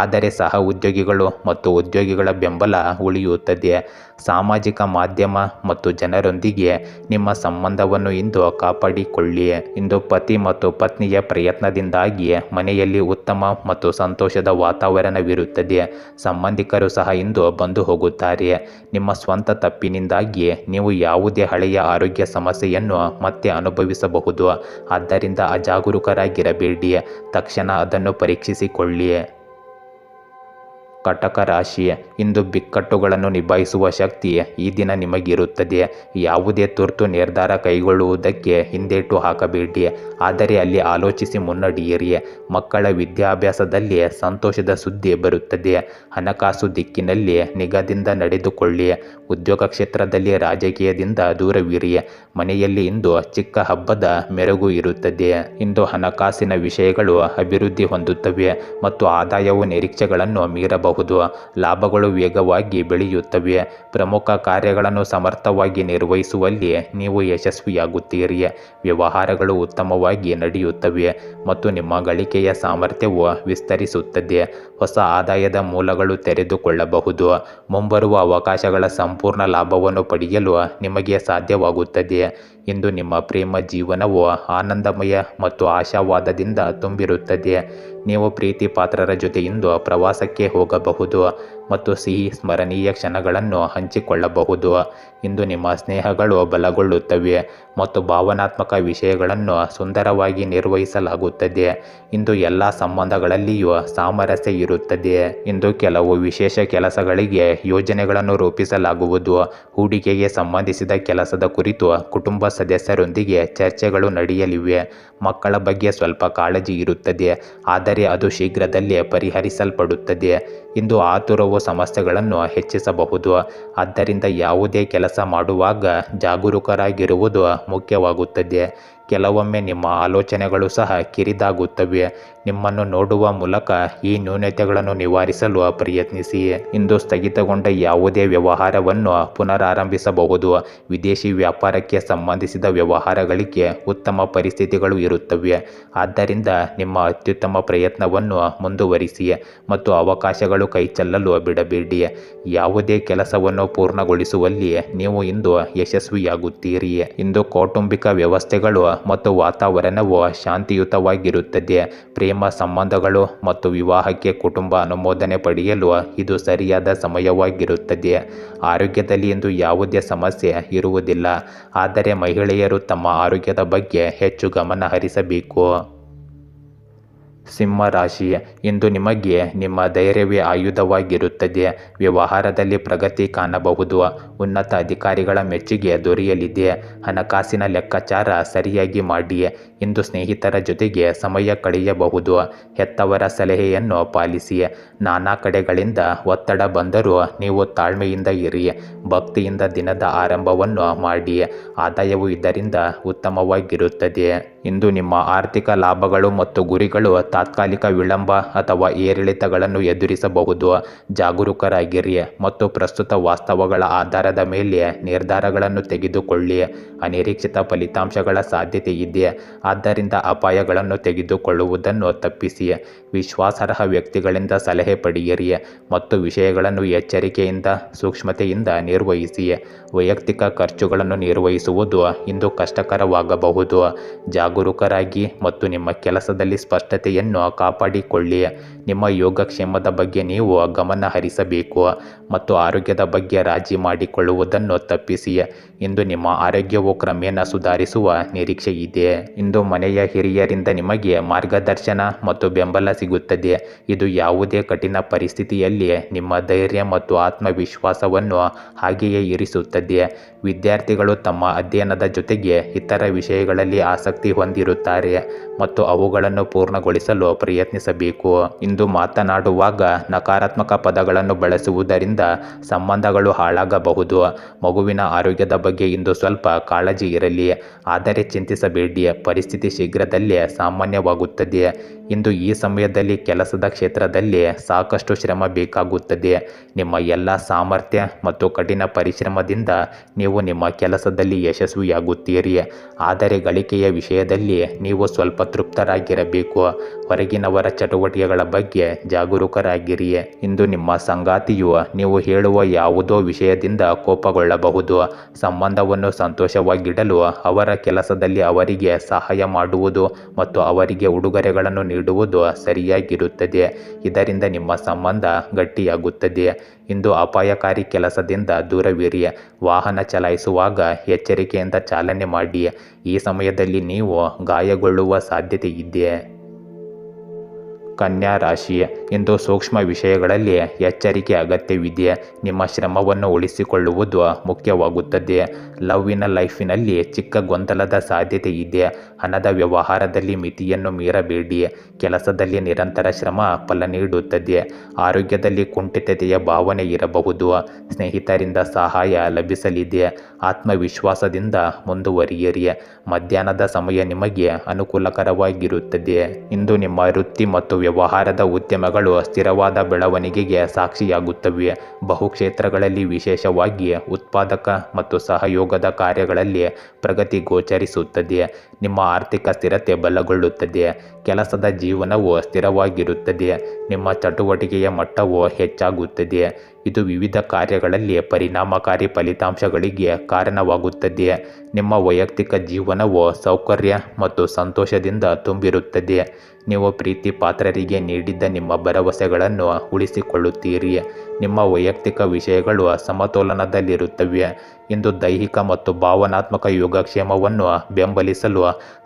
ಆದರೆ ಸಹ ಉದ್ಯೋಗಿಗಳು ಮತ್ತು ಉದ್ಯೋಗಿಗಳ ಬೆಂಬಲ ಉಳಿಯುತ್ತದೆ. ಸಾಮಾಜಿಕ ಮಾಧ್ಯಮ ಮತ್ತು ಜನರೊಂದಿಗೆ ನಿಮ್ಮ ಸಂಬಂಧವನ್ನು ಇಂದು ಕಾಪಾಡಿಕೊಳ್ಳಿ. ಇಂದು ಪತಿ ಮತ್ತು ಪತ್ನಿಯ ಪ್ರಯತ್ನದಿಂದಾಗಿ ಮನೆಯಲ್ಲಿ ಉತ್ತಮ ಮತ್ತು ಸಂತೋಷದ ವಾತಾವರಣವಿರುತ್ತದೆ. ಸಂಬಂಧಿಕರು ಸಹ ಇಂದು ಬಂದು ಹೋಗುತ್ತಾರೆ. ನಿಮ್ಮ ಸ್ವಂತ ತಪ್ಪಿನಿಂದಾಗಿ ನೀವು ಯಾವುದೇ ಹಳೆಯ ಆರೋಗ್ಯ ಸಮಸ್ಯೆಯನ್ನು ಮತ್ತೆ ಅನುಭವಿಸಬಹುದು. ಆದ್ದರಿಂದ ಅಜಾಗರೂಕರಾಗಿರಬೇಡಿ, ತಕ್ಷಣ ಅದನ್ನು ಪರೀಕ್ಷಿಸಿಕೊಳ್ಳಿ. ಕಟಕ ರಾಶಿ, ಇಂದು ಬಿಕ್ಕಟ್ಟುಗಳನ್ನು ನಿಭಾಯಿಸುವ ಶಕ್ತಿ ಈ ದಿನ ನಿಮಗಿರುತ್ತದೆ. ಯಾವುದೇ ತುರ್ತು ನಿರ್ಧಾರ ಕೈಗೊಳ್ಳುವುದಕ್ಕೆ ಹಿಂದೇಟು ಹಾಕಬೇಡಿ, ಆದರೆ ಅಲ್ಲಿ ಆಲೋಚಿಸಿ ಮುನ್ನಡೆಯಿರಿ. ಮಕ್ಕಳ ವಿದ್ಯಾಭ್ಯಾಸದಲ್ಲಿ ಸಂತೋಷದ ಸುದ್ದಿ ಬರುತ್ತದೆ. ಹಣಕಾಸು ದಿಕ್ಕಿನಲ್ಲಿ ನಿಗಾದಿಂದ ನಡೆದುಕೊಳ್ಳಿ. ಉದ್ಯೋಗ ಕ್ಷೇತ್ರದಲ್ಲಿ ರಾಜಕೀಯದಿಂದ ದೂರವಿರಿ. ಮನೆಯಲ್ಲಿ ಇಂದು ಚಿಕ್ಕ ಹಬ್ಬದ ಮೆರುಗು ಇರುತ್ತದೆ. ಇಂದು ಹಣಕಾಸಿನ ವಿಷಯಗಳು ಅಭಿವೃದ್ಧಿ ಹೊಂದುತ್ತವೆ ಮತ್ತು ಆದಾಯವು ನಿರೀಕ್ಷೆಗಳನ್ನು ಮೀರಬಹುದು. ಲಾಭಗಳು ವೇಗವಾಗಿ ಬೆಳೆಯುತ್ತವೆ. ಪ್ರಮುಖ ಕಾರ್ಯಗಳನ್ನು ಸಮರ್ಥವಾಗಿ ನಿರ್ವಹಿಸುವಲ್ಲಿ ನೀವು ಯಶಸ್ವಿಯಾಗುತ್ತೀರಿ. ವ್ಯವಹಾರಗಳು ಉತ್ತಮವಾಗಿ ನಡೆಯುತ್ತವೆ ಮತ್ತು ನಿಮ್ಮ ಗಳಿಕೆಯ ಸಾಮರ್ಥ್ಯವು ವಿಸ್ತರಿಸುತ್ತದೆ. ಹೊಸ ಆದಾಯದ ಮೂಲಗಳು ತೆರೆದುಕೊಳ್ಳಬಹುದು. ಮುಂಬರುವ ಅವಕಾಶಗಳ ಸಂಪೂರ್ಣ ಲಾಭವನ್ನು ಪಡೆಯಲು ನಿಮಗೆ ಸಾಧ್ಯವಾಗುತ್ತದೆ. ಇಂದು ನಿಮ್ಮ ಪ್ರೇಮ ಜೀವನವು ಆನಂದಮಯ ಮತ್ತು ಆಶಾವಾದದಿಂದ ತುಂಬಿರುತ್ತದೆ. ನೀವು ಪ್ರೀತಿ ಪಾತ್ರರ ಜೊತೆ ಇಂದು ಪ್ರವಾಸಕ್ಕೆ ಹೋಗಬಹುದು ಮತ್ತು ಸಿಹಿ ಸ್ಮರಣೀಯ ಕ್ಷಣಗಳನ್ನು ಹಂಚಿಕೊಳ್ಳಬಹುದು. ಇಂದು ನಿಮ್ಮ ಸ್ನೇಹಗಳು ಬಲಗೊಳ್ಳುತ್ತವೆ ಮತ್ತು ಭಾವನಾತ್ಮಕ ವಿಷಯಗಳನ್ನು ಸುಂದರವಾಗಿ ನಿರ್ವಹಿಸಲಾಗುತ್ತದೆ. ಇಂದು ಎಲ್ಲ ಸಂಬಂಧಗಳಲ್ಲಿಯೂ ಸಾಮರಸ್ಯ ಇರುತ್ತದೆ. ಇಂದು ಕೆಲವು ವಿಶೇಷ ಕೆಲಸಗಳಿಗೆ ಯೋಜನೆಗಳನ್ನು ರೂಪಿಸಲಾಗುವುದು. ಹೂಡಿಕೆಗೆ ಸಂಬಂಧಿಸಿದ ಕೆಲಸದ ಕುರಿತು ಕುಟುಂಬ ಸದಸ್ಯರೊಂದಿಗೆ ಚರ್ಚೆಗಳು ನಡೆಯಲಿವೆ. ಮಕ್ಕಳ ಬಗ್ಗೆ ಸ್ವಲ್ಪ ಕಾಳಜಿ ಇರುತ್ತದೆ, ಆದರೆ ಅದು ಶೀಘ್ರದಲ್ಲೇ ಪರಿಹರಿಸಲ್ಪಡುತ್ತದೆ. ಇಂದು ಆತುರವು ಸಮಸ್ಯೆಗಳನ್ನು ಹೆಚ್ಚಿಸಬಹುದು. ಆದ್ದರಿಂದ ಯಾವುದೇ ಕೆಲಸ ಮಾಡುವಾಗ ಜಾಗರೂಕರಾಗಿರುವುದು ಮುಖ್ಯವಾಗುತ್ತದೆ. ಕೆಲವೊಮ್ಮೆ ನಿಮ್ಮ ಆಲೋಚನೆಗಳು ಸಹ ಕಿರಿದಾಗುತ್ತವೆ. ನಿಮ್ಮನ್ನು ನೋಡುವ ಮೂಲಕ ಈ ನ್ಯೂನತೆಗಳನ್ನು ನಿವಾರಿಸಲು ಪ್ರಯತ್ನಿಸಿ. ಇಂದು ಸ್ಥಗಿತಗೊಂಡ ಯಾವುದೇ ವ್ಯವಹಾರವನ್ನು ಪುನರಾರಂಭಿಸಬಹುದು. ವಿದೇಶಿ ವ್ಯಾಪಾರಕ್ಕೆ ಸಂಬಂಧಿಸಿದ ವ್ಯವಹಾರಗಳಿಗೆ ಉತ್ತಮ ಪರಿಸ್ಥಿತಿಗಳು ಇರುತ್ತವೆ. ಆದ್ದರಿಂದ ನಿಮ್ಮ ಅತ್ಯುತ್ತಮ ಪ್ರಯತ್ನವನ್ನು ಮುಂದುವರಿಸಿ ಮತ್ತು ಅವಕಾಶಗಳು ಕೈಚೆಲ್ಲಲು ಬಿಡಬೇಡಿ. ಯಾವುದೇ ಕೆಲಸವನ್ನು ಪೂರ್ಣಗೊಳಿಸುವಲ್ಲಿ ನೀವು ಇಂದು ಯಶಸ್ವಿಯಾಗುತ್ತೀರಿ. ಇಂದು ಕೌಟುಂಬಿಕ ವ್ಯವಸ್ಥೆಗಳು ಮತ್ತು ವಾತಾವರಣವು ಶಾಂತಿಯುತವಾಗಿರುತ್ತದೆ. ಪ್ರೇಮ ಸಂಬಂಧಗಳು ಮತ್ತು ವಿವಾಹಕ್ಕೆ ಕುಟುಂಬ ಅನುಮೋದನೆ ಪಡೆಯಲು ಇದು ಸರಿಯಾದ ಸಮಯವಾಗಿರುತ್ತದೆ. ಆರೋಗ್ಯದಲ್ಲಿ ಇಂದು ಯಾವುದೇ ಸಮಸ್ಯೆ ಇರುವುದಿಲ್ಲ, ಆದರೆ ಮಹಿಳೆಯರು ತಮ್ಮ ಆರೋಗ್ಯದ ಬಗ್ಗೆ ಹೆಚ್ಚು ಗಮನ ಹರಿಸಬೇಕು. ಸಿಂಹ ರಾಶಿ, ಇಂದು ನಿಮಗೆ ನಿಮ್ಮ ಧೈರ್ಯವೇ ಆಯುಧವಾಗಿರುತ್ತದೆ. ವ್ಯವಹಾರದಲ್ಲಿ ಪ್ರಗತಿ ಕಾಣಬಹುದು. ಉನ್ನತ ಅಧಿಕಾರಿಗಳ ಮೆಚ್ಚುಗೆ ದೊರೆಯಲಿದೆ. ಹಣಕಾಸಿನ ಲೆಕ್ಕಾಚಾರ ಸರಿಯಾಗಿ ಮಾಡಿ. ಇಂದು ಸ್ನೇಹಿತರ ಜೊತೆಗೆ ಸಮಯ ಕಳೆಯಬಹುದು. ಹೆತ್ತವರ ಸಲಹೆಯನ್ನು ಪಾಲಿಸಿ. ನಾನಾ ಕಡೆಗಳಿಂದ ಒತ್ತಡ ಬಂದರೂ ನೀವು ತಾಳ್ಮೆಯಿಂದ ಇರಿ. ಭಕ್ತಿಯಿಂದ ದಿನದ ಆರಂಭವನ್ನು ಮಾಡಿ. ಆದಾಯವು ಇದರಿಂದ ಉತ್ತಮವಾಗಿರುತ್ತದೆ. ಇಂದು ನಿಮ್ಮ ಆರ್ಥಿಕ ಲಾಭಗಳು ಮತ್ತು ಗುರಿಗಳು ತಾತ್ಕಾಲಿಕ ವಿಳಂಬ ಅಥವಾ ಏರಿಳಿತಗಳನ್ನು ಎದುರಿಸಬಹುದು. ಜಾಗರೂಕರಾಗಿರಿ ಮತ್ತು ಪ್ರಸ್ತುತ ವಾಸ್ತವಗಳ ಆಧಾರದ ಮೇಲೆ ನಿರ್ಧಾರಗಳನ್ನು ತೆಗೆದುಕೊಳ್ಳಿ. ಅನಿರೀಕ್ಷಿತ ಫಲಿತಾಂಶಗಳ ಸಾಧ್ಯತೆ ಇದೆ, ಆದ್ದರಿಂದ ಅಪಾಯಗಳನ್ನು ತೆಗೆದುಕೊಳ್ಳುವುದನ್ನು ತಪ್ಪಿಸಿ. ವಿಶ್ವಾಸಾರ್ಹ ವ್ಯಕ್ತಿಗಳಿಂದ ಸಲಹೆ ಪಡೆಯಿರಿ ಮತ್ತು ವಿಷಯಗಳನ್ನು ಎಚ್ಚರಿಕೆಯಿಂದ ಸೂಕ್ಷ್ಮತೆಯಿಂದ ನಿರ್ವಹಿಸಿ. ವೈಯಕ್ತಿಕ ಖರ್ಚುಗಳನ್ನು ನಿರ್ವಹಿಸುವುದು ಇಂದು ಕಷ್ಟಕರವಾಗಬಹುದು. ಜಾಗರೂಕರಾಗಿ ಮತ್ತು ನಿಮ್ಮ ಕೆಲಸದಲ್ಲಿ ಸ್ಪಷ್ಟತೆಯನ್ನು ಕಾಪಾಡಿಕೊಳ್ಳಿ. ನಿಮ್ಮ ಯೋಗಕ್ಷೇಮದ ಬಗ್ಗೆ ನೀವು ಗಮನ ಹರಿಸಬೇಕು ಮತ್ತು ಆರೋಗ್ಯದ ಬಗ್ಗೆ ರಾಜಿ ಮಾಡಿಕೊಳ್ಳುವುದನ್ನು ತಪ್ಪಿಸಿ. ಇಂದು ನಿಮ್ಮ ಆರೋಗ್ಯವು ಕ್ರಮೇಣ ಸುಧಾರಿಸುವ ನಿರೀಕ್ಷೆ ಇದೆ. ಇಂದು ಮನೆಯ ಹಿರಿಯರಿಂದ ನಿಮಗೆ ಮಾರ್ಗದರ್ಶನ ಮತ್ತು ಬೆಂಬಲ ಸಿಗುತ್ತದೆ. ಇದು ಯಾವುದೇ ಕಠಿಣ ಪರಿಸ್ಥಿತಿಯಲ್ಲಿ ನಿಮ್ಮ ಧೈರ್ಯ ಮತ್ತು ಆತ್ಮವಿಶ್ವಾಸವನ್ನು ಹಾಗೆಯೇ ಇರಿಸುತ್ತದೆ. ವಿದ್ಯಾರ್ಥಿಗಳು ತಮ್ಮ ಅಧ್ಯಯನದ ಜೊತೆಗೆ ಇತರ ವಿಷಯಗಳಲ್ಲಿ ಆಸಕ್ತಿ ಹೊಂದಿರುತ್ತಾರೆ ಮತ್ತು ಅವುಗಳನ್ನು ಪೂರ್ಣಗೊಳಿಸಲು ಪ್ರಯತ್ನಿಸಬೇಕು. ಇಂದು ಮಾತನಾಡುವಾಗ ನಕಾರಾತ್ಮಕ ಪದಗಳನ್ನು ಬಳಸುವುದರಿಂದ ಸಂಬಂಧಗಳು ಹಾಳಾಗಬಹುದು. ಮಗುವಿನ ಆರೋಗ್ಯದ ಬಗ್ಗೆ ಇಂದು ಸ್ವಲ್ಪ ಕಾಳಜಿ ಇರಲಿ, ಆದರೆ ಚಿಂತಿಸಬೇಡಿ. ಪರಿಸ್ಥಿತಿ ಶೀಘ್ರದಲ್ಲೇ ಸಾಮಾನ್ಯವಾಗುತ್ತದೆ. ಇಂದು ಈ ಸಮಯದಲ್ಲಿ ಕೆಲಸದ ಕ್ಷೇತ್ರದಲ್ಲಿ ಸಾಕಷ್ಟು ಶ್ರಮ ಬೇಕಾಗುತ್ತದೆ. ನಿಮ್ಮ ಎಲ್ಲ ಸಾಮರ್ಥ್ಯ ಮತ್ತು ಕಠಿಣ ಪರಿಶ್ರಮದಿಂದ ನೀವು ನಿಮ್ಮ ಕೆಲಸದಲ್ಲಿ ಯಶಸ್ವಿಯಾಗುತ್ತೀರಿ, ಆದರೆ ಗಳಿಕೆಯ ವಿಷಯದಲ್ಲಿ ನೀವು ಸ್ವಲ್ಪ ತೃಪ್ತರಾಗಿರಬೇಕು. ಹೊರಗಿನವರ ಚಟುವಟಿಕೆಗಳ ಬಗ್ಗೆ ಜಾಗರೂಕರಾಗಿರಿ. ಇಂದು ನಿಮ್ಮ ಸಂಗಾತಿಯು ನೀವು ಹೇಳುವ ಯಾವುದೋ ವಿಷಯದಿಂದ ಕೋಪಗೊಳ್ಳಬಹುದು. ಸಂಬಂಧವನ್ನು ಸಂತೋಷವಾಗಿಡಲು ಅವರ ಕೆಲಸದಲ್ಲಿ ಅವರಿಗೆ ಸಹಾಯ ಮಾಡುವುದು ಮತ್ತು ಅವರಿಗೆ ಉಡುಗೊರೆಗಳನ್ನು ನೀಡುವುದು ಸರಿಯಾಗಿರುತ್ತದೆ. ಇದರಿಂದ ನಿಮ್ಮ ಸಂಬಂಧ ಗಟ್ಟಿಯಾಗುತ್ತದೆ. ಇಂದು ಅಪಾಯಕಾರಿ ಕೆಲಸದಿಂದ ದೂರವಿರಿ. ವಾಹನ ಚಲಾಯಿಸುವಾಗ ಎಚ್ಚರಿಕೆಯಿಂದ ಚಾಲನೆ ಮಾಡಿ. ಈ ಸಮಯದಲ್ಲಿ ನೀವು ಗಾಯಗೊಳ್ಳುವ ಸಾಧ್ಯತೆ ಇದೆ. ಕನ್ಯಾ ರಾಶಿ, ಇಂದು ಸೂಕ್ಷ್ಮ ವಿಷಯಗಳಲ್ಲಿ ಎಚ್ಚರಿಕೆ ಅಗತ್ಯವಿದೆ. ನಿಮ್ಮ ಶ್ರಮವನ್ನು ಉಳಿಸಿಕೊಳ್ಳುವುದು ಮುಖ್ಯವಾಗುತ್ತದೆ. ಲವ್ವಿನ ಲೈಫಿನಲ್ಲಿ ಚಿಕ್ಕ ಗೊಂದಲದ ಸಾಧ್ಯತೆ ಇದೆ. ಹಣದ ವ್ಯವಹಾರದಲ್ಲಿ ಮಿತಿಯನ್ನು ಮೀರಬೇಡಿ. ಕೆಲಸದಲ್ಲಿ ನಿರಂತರ ಶ್ರಮ ಫಲ ನೀಡುತ್ತದೆ. ಆರೋಗ್ಯದಲ್ಲಿ ಕುಂಠಿತತೆಯ ಭಾವನೆ ಇರಬಹುದು. ಸ್ನೇಹಿತರಿಂದ ಸಹಾಯ ಲಭಿಸಲಿದೆ. ಆತ್ಮವಿಶ್ವಾಸದಿಂದ ಮುಂದುವರಿಯಿರಿ. ಮಧ್ಯಾಹ್ನದ ಸಮಯ ನಿಮಗೆ ಅನುಕೂಲಕರವಾಗಿರುತ್ತದೆ. ಇಂದು ನಿಮ್ಮ ವೃತ್ತಿ ಮತ್ತು ವ್ಯವಹಾರದ ಉದ್ಯಮಗಳು ಸ್ಥಿರವಾದ ಬೆಳವಣಿಗೆಗೆ ಸಾಕ್ಷಿಯಾಗುತ್ತವೆ. ಬಹುಕ್ಷೇತ್ರಗಳಲ್ಲಿ ವಿಶೇಷವಾಗಿ ಉತ್ಪಾದಕ ಮತ್ತು ಸಹಯೋಗದ ಕಾರ್ಯಗಳಲ್ಲಿ ಪ್ರಗತಿ ಗೋಚರಿಸುತ್ತದೆ. ನಿಮ್ಮ ಆರ್ಥಿಕ ಸ್ಥಿರತೆ ಬಲಗೊಳ್ಳುತ್ತದೆ. ಕೆಲಸದ ಜೀವನವು ಸ್ಥಿರವಾಗಿರುತ್ತದೆ. ನಿಮ್ಮ ಚಟುವಟಿಕೆಯ ಮಟ್ಟವು ಹೆಚ್ಚಾಗುತ್ತದೆ. ಇದು ವಿವಿಧ ಕಾರ್ಯಗಳಲ್ಲಿ ಪರಿಣಾಮಕಾರಿ ಫಲಿತಾಂಶಗಳಿಗೆ ಕಾರಣವಾಗುತ್ತದೆ. ನಿಮ್ಮ ವೈಯಕ್ತಿಕ ಜೀವನವು ಸೌಕರ್ಯ ಮತ್ತು ಸಂತೋಷದಿಂದ ತುಂಬಿರುತ್ತದೆ. ನೀವು ಪ್ರೀತಿ ಪಾತ್ರರಿಗೆ ನೀಡಿದ್ದ ನಿಮ್ಮ ಭರವಸೆಗಳನ್ನು ಉಳಿಸಿಕೊಳ್ಳುತ್ತೀರಿ. ನಿಮ್ಮ ವೈಯಕ್ತಿಕ ವಿಷಯಗಳು ಸಮತೋಲನದಲ್ಲಿರುತ್ತವೆ. ಇಂದು ದೈಹಿಕ ಮತ್ತು ಭಾವನಾತ್ಮಕ ಯೋಗಕ್ಷೇಮವನ್ನು ಬೆಂಬಲಿಸಲು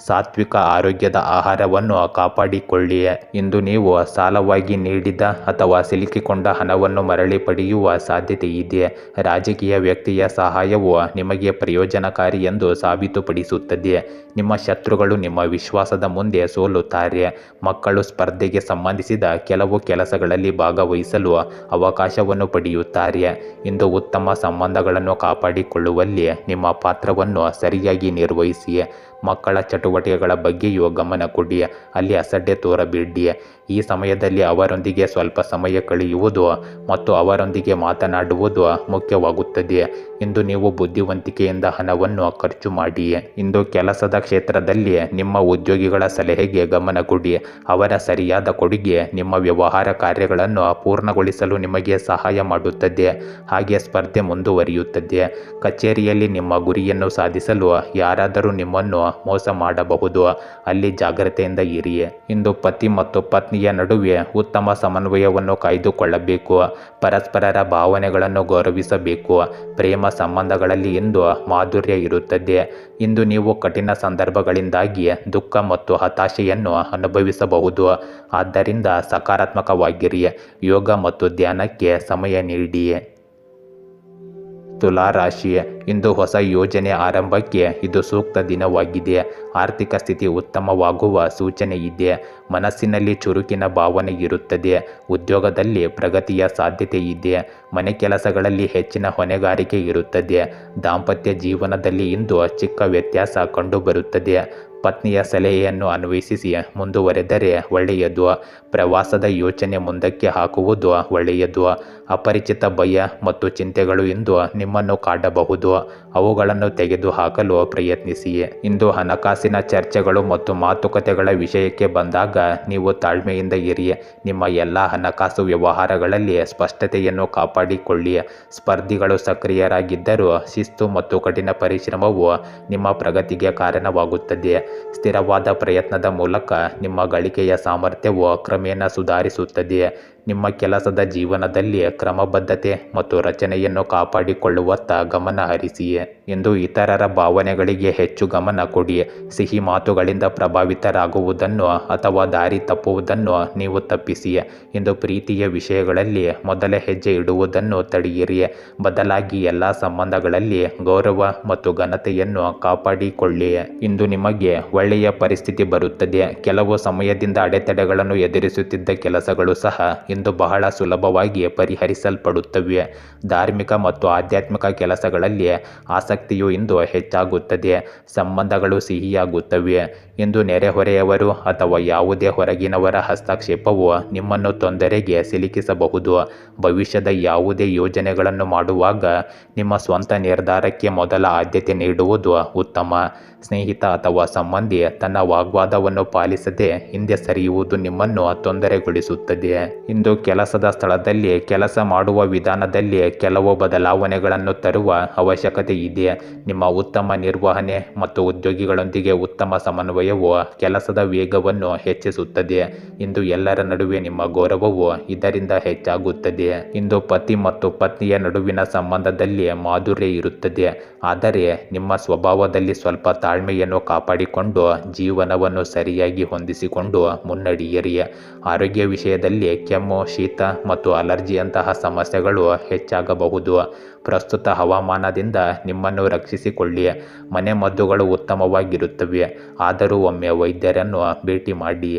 ಸಾತ್ವಿಕ ಆರೋಗ್ಯದ ಆಹಾರವನ್ನು ಕಾಪಾಡಿಕೊಳ್ಳಿ. ಇಂದು ನೀವು ಸಾಲವಾಗಿ ನೀಡಿದ ಅಥವಾ ಸಿಲುಕಿಕೊಂಡ ಹಣವನ್ನು ಮರಳಿ ಪಡೆಯುವ ಸಾಧ್ಯತೆ ಇದೆ. ರಾಜಕೀಯ ವ್ಯಕ್ತಿಯ ಸಹಾಯವು ನಿಮಗೆ ಪ್ರಯೋಜನಕಾರಿ ಎಂದು ಎಂದು ಸಾಬೀತುಪಡಿಸುತ್ತದೆ. ನಿಮ್ಮ ಶತ್ರುಗಳು ನಿಮ್ಮ ವಿಶ್ವಾಸದ ಮುಂದೆ ಸೋಲುತ್ತಾರೆ. ಮಕ್ಕಳು ಸ್ಪರ್ಧೆಗೆ ಸಂಬಂಧಿಸಿದ ಕೆಲವು ಕೆಲಸಗಳಲ್ಲಿ ಭಾಗವಹಿಸಲು ಅವಕಾಶವನ್ನು ಪಡೆಯುತ್ತಾರೆ. ಇಂದು ಉತ್ತಮ ಸಂಬಂಧಗಳನ್ನು ಕಾಪಾಡಿಕೊಳ್ಳುವಲ್ಲಿ ನಿಮ್ಮ ಪಾತ್ರವನ್ನು ಸರಿಯಾಗಿ ನಿರ್ವಹಿಸಿ. ಮಕ್ಕಳ ಚಟುವಟಿಕೆಗಳ ಬಗ್ಗೆಯೂ ಗಮನ ಕೊಡಿ, ಅಲ್ಲಿ ಅಸಡ್ಡೆ ತೋರಬೇಡಿ. ಈ ಸಮಯದಲ್ಲಿ ಅವರೊಂದಿಗೆ ಸ್ವಲ್ಪ ಸಮಯ ಕಳೆಯುವುದು ಮತ್ತು ಅವರೊಂದಿಗೆ ಮಾತನಾಡುವುದು ಮುಖ್ಯವಾಗುತ್ತದೆ. ಇಂದು ನೀವು ಬುದ್ಧಿವಂತಿಕೆಯಿಂದ ಹಣವನ್ನು ಖರ್ಚು ಮಾಡಿ. ಇಂದು ಕೆಲಸದ ಕ್ಷೇತ್ರದಲ್ಲಿ ನಿಮ್ಮ ಉದ್ಯೋಗಿಗಳ ಸಲಹೆಗೆ ಗಮನ ಕೊಡಿ. ಅವರ ಸರಿಯಾದ ಕೊಡುಗೆ ನಿಮ್ಮ ವ್ಯವಹಾರ ಕಾರ್ಯಗಳನ್ನು ಪೂರ್ಣಗೊಳಿಸಲು ನಿಮಗೆ ಸಹಾಯ ಮಾಡುತ್ತದೆ. ಹಾಗೆ ಸ್ಪರ್ಧೆ ಮುಂದುವರಿಯುತ್ತದೆ. ಕಚೇರಿಯಲ್ಲಿ ನಿಮ್ಮ ಗುರಿಯನ್ನು ಸಾಧಿಸಲು ಯಾರಾದರೂ ನಿಮ್ಮನ್ನು ಮೋಸ ಮಾಡಬಹುದು, ಅಲ್ಲಿ ಜಾಗ್ರತೆಯಿಂದ ಇರಿ. ಇಂದು ಪತಿ ಮತ್ತು ಪತ್ನಿಯ ನಡುವೆ ಉತ್ತಮ ಸಮನ್ವಯವನ್ನು ಕಾಯ್ದುಕೊಳ್ಳಬೇಕು. ಪರಸ್ಪರರ ಭಾವನೆಗಳನ್ನು ಗೌರವಿಸಬೇಕು. ಪ್ರೇಮ ಸಂಬಂಧಗಳಲ್ಲಿ ಇಂದು ಮಾಧುರ್ಯ ಇರುತ್ತದೆ. ಇಂದು ನೀವು ಕಠಿಣ ಸಂದರ್ಭಗಳಿಂದಾಗಿ ದುಃಖ ಮತ್ತು ಹತಾಶೆಯನ್ನು ಅನುಭವಿಸಬಹುದು. ಆದ್ದರಿಂದ ಸಕಾರಾತ್ಮಕವಾಗಿರಿ. ಯೋಗ ಮತ್ತು ಧ್ಯಾನಕ್ಕೆ ಸಮಯ ನೀಡಿ. ತುಲಾ ರಾಶಿ, ಇಂದು ಹೊಸ ಯೋಜನೆ ಆರಂಭಕ್ಕೆ ಇದು ಸೂಕ್ತ ದಿನವಾಗಿದೆ. ಆರ್ಥಿಕ ಸ್ಥಿತಿ ಉತ್ತಮವಾಗುವ ಸೂಚನೆ ಇದೆ. ಮನಸ್ಸಿನಲ್ಲಿ ಚುರುಕಿನ ಭಾವನೆ ಇರುತ್ತದೆ. ಉದ್ಯೋಗದಲ್ಲಿ ಪ್ರಗತಿಯ ಸಾಧ್ಯತೆ ಇದೆ. ಮನೆ ಕೆಲಸಗಳಲ್ಲಿ ಹೆಚ್ಚಿನ ಹೊಣೆಗಾರಿಕೆ ಇರುತ್ತದೆ. ದಾಂಪತ್ಯ ಜೀವನದಲ್ಲಿ ಇಂದು ಚಿಕ್ಕ ವ್ಯತ್ಯಾಸ ಕಂಡುಬರುತ್ತದೆ. ಪತ್ನಿಯ ಸಲಹೆಯನ್ನು ಅನ್ವೇಷಿಸಿ ಮುಂದುವರೆದರೆ ಒಳ್ಳೆಯದು. ಪ್ರವಾಸದ ಯೋಚನೆ ಮುಂದಕ್ಕೆ ಹಾಕುವುದು ಒಳ್ಳೆಯದು. ಅಪರಿಚಿತ ಭಯ ಮತ್ತು ಚಿಂತೆಗಳು ಇಂದು ನಿಮ್ಮನ್ನು ಕಾಡಬಹುದು. ಅವುಗಳನ್ನು ತೆಗೆದುಹಾಕಲು ಪ್ರಯತ್ನಿಸಿ. ಇಂದು ಹಣಕಾಸಿನ ಚರ್ಚೆಗಳು ಮತ್ತು ಮಾತುಕತೆಗಳ ವಿಷಯಕ್ಕೆ ಬಂದಾಗ ನೀವು ತಾಳ್ಮೆಯಿಂದ ಇರಿ. ನಿಮ್ಮ ಎಲ್ಲ ಹಣಕಾಸು ವ್ಯವಹಾರಗಳಲ್ಲಿ ಸ್ಪಷ್ಟತೆಯನ್ನು ಕಾಪಾಡಿಕೊಳ್ಳಿ. ಸ್ಪರ್ಧಿಗಳು ಸಕ್ರಿಯರಾಗಿದ್ದರೂ ಶಿಸ್ತು ಮತ್ತು ಕಠಿಣ ಪರಿಶ್ರಮವು ನಿಮ್ಮ ಪ್ರಗತಿಗೆ ಕಾರಣವಾಗುತ್ತದೆ. ಸ್ಥಿರವಾದ ಪ್ರಯತ್ನದ ಮೂಲಕ ನಿಮ್ಮ ಗಳಿಕೆಯ ಸಾಮರ್ಥ್ಯವು ಕ್ರಮೇಣ ಸುಧಾರಿಸುತ್ತದೆ. ನಿಮ್ಮ ಕೆಲಸದ ಜೀವನದಲ್ಲಿ ಕ್ರಮಬದ್ಧತೆ ಮತ್ತು ರಚನೆಯನ್ನು ಕಾಪಾಡಿಕೊಳ್ಳುವತ್ತ ಗಮನ ಹರಿಸಿ. ಎಂದು ಇತರರ ಭಾವನೆಗಳಿಗೆ ಹೆಚ್ಚು ಗಮನ ಕೊಡಿ. ಸಿಹಿ ಮಾತುಗಳಿಂದ ಪ್ರಭಾವಿತರಾಗುವುದನ್ನು ಅಥವಾ ದಾರಿ ತಪ್ಪುವುದನ್ನು ನೀವು ತಪ್ಪಿಸಿ. ಇಂದು ಪ್ರೀತಿಯ ವಿಷಯಗಳಲ್ಲಿ ಮೊದಲ ಹೆಜ್ಜೆ ಇಡುವುದನ್ನು ತಡೆಯಿರಿ. ಬದಲಾಗಿ ಎಲ್ಲ ಸಂಬಂಧಗಳಲ್ಲಿ ಗೌರವ ಮತ್ತು ಘನತೆಯನ್ನು ಕಾಪಾಡಿಕೊಳ್ಳಿ. ಇಂದು ನಿಮಗೆ ಒಳ್ಳೆಯ ಪರಿಸ್ಥಿತಿ ಬರುತ್ತದೆ. ಕೆಲವು ಸಮಯದಿಂದ ಅಡೆತಡೆಗಳನ್ನು ಎದುರಿಸುತ್ತಿದ್ದ ಕೆಲಸಗಳು ಸಹ ಇಂದು ಬಹಳ ಸುಲಭವಾಗಿ ಪರಿಹರಿಸಲ್ಪಡುತ್ತವೆ. ಧಾರ್ಮಿಕ ಮತ್ತು ಆಧ್ಯಾತ್ಮಿಕ ಕೆಲಸಗಳಲ್ಲಿ ಆಸಕ್ತಿಯು ಇಂದು ಹೆಚ್ಚಾಗುತ್ತದೆ. ಸಂಬಂಧಗಳು ಸಿಹಿಯಾಗುತ್ತವೆ. ಇಂದು ನೆರೆಹೊರೆಯವರು ಅಥವಾ ಯಾವುದೇ ಹೊರಗಿನವರ ಹಸ್ತಕ್ಷೇಪವು ನಿಮ್ಮನ್ನು ತೊಂದರೆಗೆ ಸಿಲುಕಿಸಬಹುದು. ಭವಿಷ್ಯದ ಯಾವುದೇ ಯೋಜನೆಗಳನ್ನು ಮಾಡುವಾಗ ನಿಮ್ಮ ಸ್ವಂತ ನಿರ್ಧಾರಕ್ಕೆ ಮೊದಲ ಆದ್ಯತೆ ನೀಡುವುದು ಉತ್ತಮ. ಸ್ನೇಹಿತ ಅಥವಾ ಸಂಬಂಧಿ ತನ್ನ ವಾಗ್ವಾದವನ್ನು ಪಾಲಿಸದೆ ಹಿಂದೆ ಸರಿಯುವುದು ನಿಮ್ಮನ್ನು ತೊಂದರೆಗೊಳಿಸುತ್ತದೆ. ಇಂದು ಕೆಲಸದ ಸ್ಥಳದಲ್ಲಿ ಕೆಲಸ ಮಾಡುವ ವಿಧಾನದಲ್ಲಿ ಕೆಲವು ಬದಲಾವಣೆಗಳನ್ನು ತರುವ ಅವಶ್ಯಕತೆ ಇದೆ. ನಿಮ್ಮ ಉತ್ತಮ ನಿರ್ವಹಣೆ ಮತ್ತು ಉದ್ಯೋಗಿಗಳೊಂದಿಗೆ ಉತ್ತಮ ಸಮನ್ವಯವು ಕೆಲಸದ ವೇಗವನ್ನು ಹೆಚ್ಚಿಸುತ್ತದೆ. ಇಂದು ಎಲ್ಲರ ನಡುವೆ ನಿಮ್ಮ ಗೌರವವು ಇದರಿಂದ ಹೆಚ್ಚಾಗುತ್ತದೆ. ಇಂದು ಪತಿ ಮತ್ತು ಪತ್ನಿಯ ನಡುವಿನ ಸಂಬಂಧದಲ್ಲಿ ಮಾಧುರ್ಯ ಇರುತ್ತದೆ. ಆದರೆ ನಿಮ್ಮ ಸ್ವಭಾವದಲ್ಲಿ ಸ್ವಲ್ಪ ತಾಳ್ಮೆಯನ್ನು ಕಾಪಾಡಿಕೊಂಡು ಜೀವನವನ್ನು ಸರಿಯಾಗಿ ಹೊಂದಿಸಿಕೊಂಡು ಮುನ್ನಡೆಯಿರಿ. ಆರೋಗ್ಯ ವಿಷಯದಲ್ಲಿ ಕೆಮ್ಮು, ಶೀತ ಮತ್ತು ಅಲರ್ಜಿಯಂತಹ ಸಮಸ್ಯೆಗಳು ಹೆಚ್ಚಾಗಬಹುದು. ಪ್ರಸ್ತುತ ಹವಾಮಾನದಿಂದ ನಿಮ್ಮನ್ನು ರಕ್ಷಿಸಿಕೊಳ್ಳಿ. ಮನೆಮದ್ದುಗಳು ಉತ್ತಮವಾಗಿರುತ್ತವೆ, ಆದರೂ ಒಮ್ಮೆ ವೈದ್ಯರನ್ನು ಭೇಟಿ ಮಾಡಿ.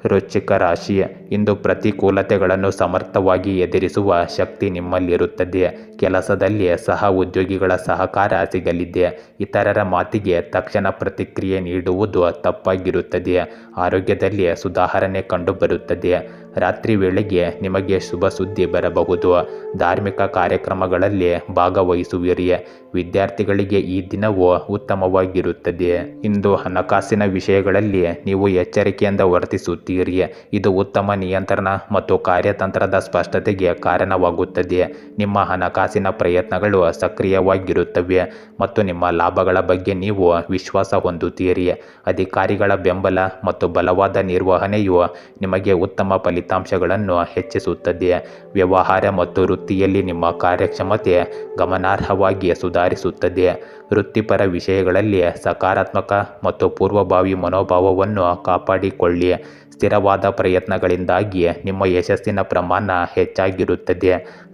ವೃಶ್ಚಿಕ ರಾಶಿ, ಇಂದು ಪ್ರತಿಕೂಲತೆಗಳನ್ನು ಸಮರ್ಥವಾಗಿ ಎದುರಿಸುವ ಶಕ್ತಿ ನಿಮ್ಮಲ್ಲಿರುತ್ತದೆ. ಕೆಲಸದಲ್ಲಿ ಸಹ ಉದ್ಯೋಗಿಗಳ ಸಹಕಾರ ಸಿಗಲಿದೆ. ಇತರರ ಮಾತಿಗೆ ತಕ್ಷಣ ಪ್ರತಿಕ್ರಿಯೆ ನೀಡುವುದು ತಪ್ಪಾಗಿರುತ್ತದೆ. ಆರೋಗ್ಯದಲ್ಲಿ ಸುಧಾರಣೆ ಕಂಡುಬರುತ್ತದೆ. ರಾತ್ರಿ ವೇಳೆಗೆ ನಿಮಗೆ ಶುಭ ಸುದ್ದಿ ಬರಬಹುದು. ಧಾರ್ಮಿಕ ಕಾರ್ಯಕ್ರಮಗಳಲ್ಲಿ ಭಾಗವಹಿಸುವಿರಿ. ವಿದ್ಯಾರ್ಥಿಗಳಿಗೆ ಈ ದಿನವು ಉತ್ತಮವಾಗಿರುತ್ತದೆ. ಇಂದು ಹಣಕಾಸಿನ ವಿಷಯಗಳಲ್ಲಿ ನೀವು ಎಚ್ಚರಿಕೆಯಿಂದ ವರ್ತಿಸುತ್ತೀರಿ. ಇದು ಉತ್ತಮ ನಿಯಂತ್ರಣ ಮತ್ತು ಕಾರ್ಯತಂತ್ರದ ಸ್ಪಷ್ಟತೆಗೆ ಕಾರಣವಾಗುತ್ತದೆ. ನಿಮ್ಮ ಹಣಕಾಸಿನ ಪ್ರಯತ್ನಗಳು ಸಕ್ರಿಯವಾಗಿರುತ್ತವೆ ಮತ್ತು ನಿಮ್ಮ ಲಾಭಗಳ ಬಗ್ಗೆ ನೀವು ವಿಶ್ವಾಸ ಹೊಂದುತ್ತೀರಿ. ಅಧಿಕಾರಿಗಳ ಬೆಂಬಲ ಮತ್ತು ಬಲವಾದ ನಿರ್ವಹಣೆಯು ನಿಮಗೆ ಉತ್ತಮ ಫಲಿತಾಂಶ ಫಲಿತಾಂಶಗಳನ್ನು ಹೆಚ್ಚಿಸುತ್ತದೆ. ವ್ಯವಹಾರ ಮತ್ತು ವೃತ್ತಿಯಲ್ಲಿ ನಿಮ್ಮ ಕಾರ್ಯಕ್ಷಮತೆ ಗಮನಾರ್ಹವಾಗಿ ಸುಧಾರಿಸುತ್ತದೆ. ವೃತ್ತಿಪರ ವಿಷಯಗಳಲ್ಲಿ ಸಕಾರಾತ್ಮಕ ಮತ್ತು ಪೂರ್ವಭಾವಿ ಮನೋಭಾವವನ್ನು ಕಾಪಾಡಿಕೊಳ್ಳಿ. ಸ್ಥಿರವಾದ ಪ್ರಯತ್ನಗಳಿಂದಾಗಿ ನಿಮ್ಮ ಯಶಸ್ಸಿನ ಪ್ರಮಾಣ ಹೆಚ್ಚಾಗಿರುತ್ತದೆ.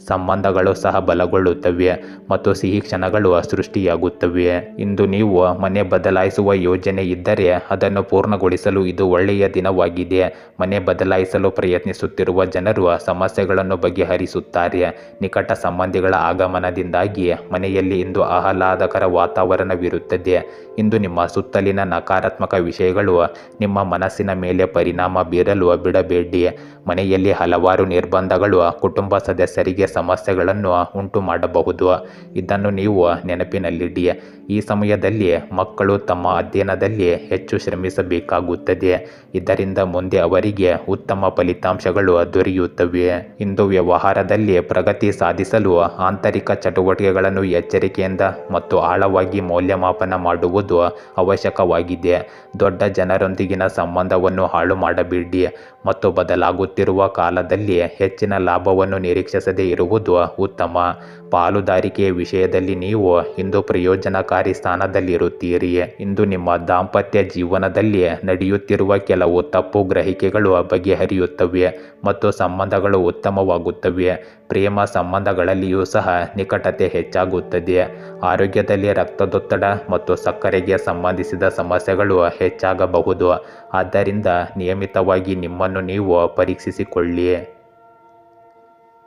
ಸಂಬಂಧಗಳು ಸಹ ಬಲಗೊಳ್ಳುತ್ತವೆ ಮತ್ತು ಸಿಹಿ ಕ್ಷಣಗಳು ಸೃಷ್ಟಿಯಾಗುತ್ತವೆ. ಇಂದು ನೀವು ಮನೆ ಬದಲಾಯಿಸುವ ಯೋಜನೆ ಇದ್ದರೆ ಅದನ್ನು ಪೂರ್ಣಗೊಳಿಸಲು ಇದು ಒಳ್ಳೆಯ ದಿನವಾಗಿದೆ. ಮನೆ ಬದಲಾಯಿಸಲು ಪ್ರಯತ್ನಿಸುತ್ತಿರುವ ಜನರು ಸಮಸ್ಯೆಗಳನ್ನು ಬಗೆಹರಿಸುತ್ತಾರೆ. ನಿಕಟ ಸಂಬಂಧಿಗಳ ಆಗಮನದಿಂದಾಗಿ ಮನೆಯಲ್ಲಿ ಇಂದು ಆಹ್ಲಾದಕರ ವಾತಾವರಣವಿರುತ್ತದೆ. ಇಂದು ನಿಮ್ಮ ಸುತ್ತಲಿನ ನಕಾರಾತ್ಮಕ ವಿಷಯಗಳು ನಿಮ್ಮ ಮನಸ್ಸಿನ ಮೇಲೆ ಪರಿಣಾಮ ಬೀರಲು ಬಿಡಬೇಡಿ. ಮನೆಯಲ್ಲಿ ಹಲವಾರು ನಿರ್ಬಂಧಗಳು ಕುಟುಂಬ ಸದಸ್ಯರಿಗೆ ಸಮಸ್ಯೆಗಳನ್ನು ಉಂಟು ಮಾಡಬಹುದು. ಇದನ್ನು ನೀವು ನೆನಪಿನಲ್ಲಿಡಿ. ಈ ಸಮಯದಲ್ಲಿ ಮಕ್ಕಳು ತಮ್ಮ ಅಧ್ಯಯನದಲ್ಲಿ ಹೆಚ್ಚು ಶ್ರಮಿಸಬೇಕಾಗುತ್ತದೆ. ಇದರಿಂದ ಮುಂದೆ ಅವರಿಗೆ ಉತ್ತಮ ಫಲಿತಾಂಶಗಳು ದೊರೆಯುತ್ತವೆ. ಇಂದು ವ್ಯವಹಾರದಲ್ಲಿ ಪ್ರಗತಿ ಸಾಧಿಸಲು ಆಂತರಿಕ ಚಟುವಟಿಕೆಗಳನ್ನು ಎಚ್ಚರಿಕೆಯಿಂದ ಮತ್ತು ಆಳವಾಗಿ ಮೌಲ್ಯಮಾಪನ ಮಾಡುವುದು ಅವಶ್ಯಕವಾಗಿದೆ. ದೊಡ್ಡ ಜನರೊಂದಿಗಿನ ಸಂಬಂಧವನ್ನು ಹಾಳು ಮಾಡಬೇಡಿ ಮತ್ತು ಬದಲಾಗುತ್ತಿರುವ ಕಾಲದಲ್ಲಿ ಹೆಚ್ಚಿನ ಲಾಭವನ್ನು ನಿರೀಕ್ಷಿಸದೇ ಇರುವುದು ಉತ್ತಮ. ಪಾಲುದಾರಿಕೆಯ ವಿಷಯದಲ್ಲಿ ನೀವು ಇಂದು ಪ್ರಯೋಜನಕಾರಿ ಸ್ಥಾನದಲ್ಲಿರುತ್ತೀರಿ. ಇಂದು ನಿಮ್ಮ ದಾಂಪತ್ಯ ಜೀವನದಲ್ಲಿ ನಡೆಯುತ್ತಿರುವ ಕೆಲವು ತಪ್ಪು ಗ್ರಹಿಕೆಗಳು ಬಗೆಹರಿಯುತ್ತವೆ ಮತ್ತು ಸಂಬಂಧಗಳು ಉತ್ತಮವಾಗುತ್ತವೆ. ಪ್ರೇಮ ಸಂಬಂಧಗಳಲ್ಲಿಯೂ ಸಹ ನಿಕಟತೆ ಹೆಚ್ಚಾಗುತ್ತದೆ. ಆರೋಗ್ಯದಲ್ಲಿ ರಕ್ತದೊತ್ತಡ ಮತ್ತು ಸಕ್ಕರೆಗೆ ಸಂಬಂಧಿಸಿದ ಸಮಸ್ಯೆಗಳು ಹೆಚ್ಚಾಗಬಹುದು. ಆದ್ದರಿಂದ ನಿಯಮಿತವಾಗಿ ನಿಮ್ಮನ್ನು ನೀವು ಪರೀಕ್ಷಿಸಿಕೊಳ್ಳಿ.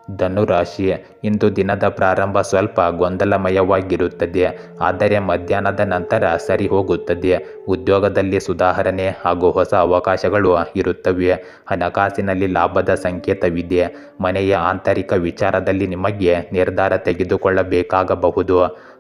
ಧನುರಾಶಿ, ಇಂದು ದಿನದ ಪ್ರಾರಂಭ ಸ್ವಲ್ಪ ಗೊಂದಲಮಯವಾಗಿರುತ್ತದೆ, ಆದರೆ ಮಧ್ಯಾಹ್ನದ ನಂತರ ಸರಿ ಹೋಗುತ್ತದೆ. ಉದ್ಯೋಗದಲ್ಲಿ ಸುಧಾರಣೆ ಹಾಗೂ ಹೊಸ ಅವಕಾಶಗಳು ಇರುತ್ತವೆ. ಹಣಕಾಸಿನಲ್ಲಿ ಲಾಭದ ಸಂಕೇತವಿದೆ. ಮನೆಯ ಆಂತರಿಕ ವಿಚಾರದಲ್ಲಿ ನಿಮಗೆ ನಿರ್ಧಾರ ತೆಗೆದುಕೊಳ್ಳಬೇಕಾಗಬಹುದು.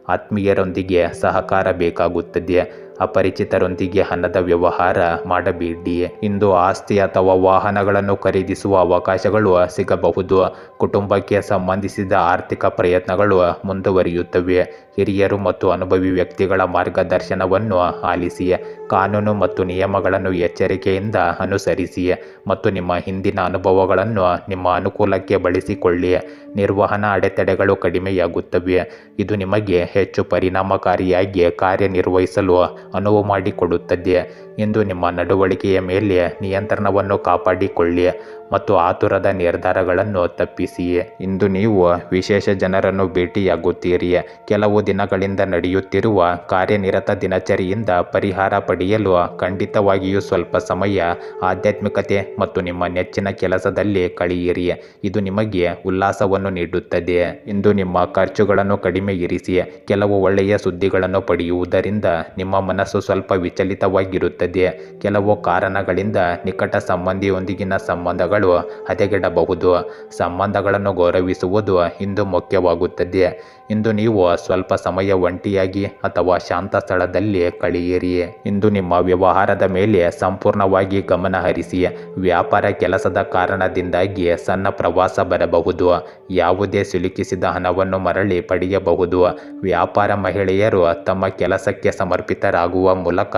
ಆತ್ಮೀಯರೊಂದಿಗೆ ಸಹಕಾರ ಬೇಕಾಗುತ್ತದೆ. ಅಪರಿಚಿತರೊಂದಿಗೆ ಹಣದ ವ್ಯವಹಾರ ಮಾಡಬೇಡಿ. ಇಂದು ಆಸ್ತಿ ಅಥವಾ ವಾಹನಗಳನ್ನು ಖರೀದಿಸುವ ಅವಕಾಶಗಳು ಸಿಗಬಹುದು. ಕುಟುಂಬಕ್ಕೆ ಸಂಬಂಧಿಸಿದ ಆರ್ಥಿಕ ಪ್ರಯತ್ನಗಳು ಮುಂದುವರಿಯುತ್ತವೆ. ಹಿರಿಯರು ಮತ್ತು ಅನುಭವಿ ವ್ಯಕ್ತಿಗಳ ಮಾರ್ಗದರ್ಶನವನ್ನು ಆಲಿಸಿ. ಕಾನೂನು ಮತ್ತು ನಿಯಮಗಳನ್ನು ಎಚ್ಚರಿಕೆಯಿಂದ ಅನುಸರಿಸಿ ಮತ್ತು ನಿಮ್ಮ ಹಿಂದಿನ ಅನುಭವಗಳನ್ನು ನಿಮ್ಮ ಅನುಕೂಲಕ್ಕೆ ಬಳಸಿಕೊಳ್ಳಿ. ನಿರ್ವಹಣಾ ಅಡೆತಡೆಗಳು ಕಡಿಮೆಯಾಗುತ್ತವೆ. ಇದು ನಿಮಗೆ ಹೆಚ್ಚು ಪರಿಣಾಮಕಾರಿಯಾಗಿ ಕಾರ್ಯನಿರ್ವಹಿಸಲು ಅನುವು ಮಾಡಿಕೊಡುತ್ತದೆ. ಇಂದು ನಿಮ್ಮ ನಡವಳಿಕೆಯ ಮೇಲೆ ನಿಯಂತ್ರಣವನ್ನು ಕಾಪಾಡಿಕೊಳ್ಳಿ ಮತ್ತು ಆತುರದ ನಿರ್ಧಾರಗಳನ್ನು ತಪ್ಪಿಸಿ. ಇಂದು ನೀವು ವಿಶೇಷ ಜನರನ್ನು ಭೇಟಿಯಾಗುತ್ತೀರಿ. ಕೆಲವು ದಿನಗಳಿಂದ ನಡೆಯುತ್ತಿರುವ ಕಾರ್ಯನಿರತ ದಿನಚರಿಯಿಂದ ಪರಿಹಾರ ಪಡೆಯಲು ಖಂಡಿತವಾಗಿಯೂ ಸ್ವಲ್ಪ ಸಮಯ ಆಧ್ಯಾತ್ಮಿಕತೆ ಮತ್ತು ನಿಮ್ಮ ನೆಚ್ಚಿನ ಕೆಲಸದಲ್ಲಿ ಕಳೆಯಿರಿ. ಇದು ನಿಮಗೆ ಉಲ್ಲಾಸವನ್ನು ನೀಡುತ್ತದೆ. ಇಂದು ನಿಮ್ಮ ಖರ್ಚುಗಳನ್ನು ಕಡಿಮೆ ಇರಿಸಿ. ಕೆಲವು ಒಳ್ಳೆಯ ಸುದ್ದಿಗಳನ್ನು ಪಡೆಯುವುದರಿಂದ ನಿಮ್ಮ ಮನಸ್ಸು ಸ್ವಲ್ಪ ವಿಚಲಿತವಾಗಿರುತ್ತದೆ. ಕೆಲವು ಕಾರಣಗಳಿಂದ ನಿಕಟ ಸಂಬಂಧಿಯೊಂದಿಗಿನ ಸಂಬಂಧಗಳು ಹದಗೆಡಬಹುದು. ಸಂಬಂಧಗಳನ್ನು ಗೌರವಿಸುವುದು ಇಂದು ಮುಖ್ಯವಾಗುತ್ತದೆ. ಇಂದು ನೀವು ಸ್ವಲ್ಪ ಸಮಯ ಒಂಟಿಯಾಗಿ ಅಥವಾ ಶಾಂತ ಸ್ಥಳದಲ್ಲಿ ಕಳೆಯಿರಿ. ಇಂದು ನಿಮ್ಮ ವ್ಯವಹಾರದ ಮೇಲೆ ಸಂಪೂರ್ಣವಾಗಿ ಗಮನ ಹರಿಸಿ. ವ್ಯಾಪಾರ ಕೆಲಸದ ಕಾರಣದಿಂದಾಗಿ ಸಣ್ಣ ಪ್ರವಾಸ ಬರಬಹುದು. ಯಾವುದೇ ಸಿಲುಕಿಸಿದ ಹಣವನ್ನು ಮರಳಿ ಪಡೆಯಬಹುದು. ವ್ಯಾಪಾರ ಮಹಿಳೆಯರು ತಮ್ಮ ಕೆಲಸಕ್ಕೆ ಸಮರ್ಪಿತರಾಗುವ ಮೂಲಕ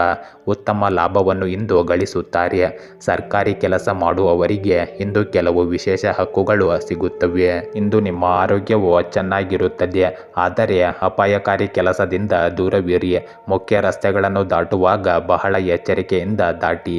ಉತ್ತಮ ಲಾಭವನ್ನು ಇಂದು ಗಳಿಸುತ್ತಾರೆ. ಸರ್ಕಾರಿ ಕೆಲಸ ಮಾಡುವವರಿಗೆ ಇಂದು ಕೆಲವು ವಿಶೇಷ ಹಕ್ಕುಗಳು ಸಿಗುತ್ತವೆ. ಇಂದು ನಿಮ್ಮ ಆರೋಗ್ಯವು ಚೆನ್ನಾಗಿರುತ್ತದೆ, ಆದರೆ ಅಪಾಯಕಾರಿ ಕೆಲಸದಿಂದ ದೂರವಿರಿ. ಮುಖ್ಯ ರಸ್ತೆಗಳನ್ನು ದಾಟುವಾಗ ಬಹಳ ಎಚ್ಚರಿಕೆಯಿಂದ ದಾಟಿ.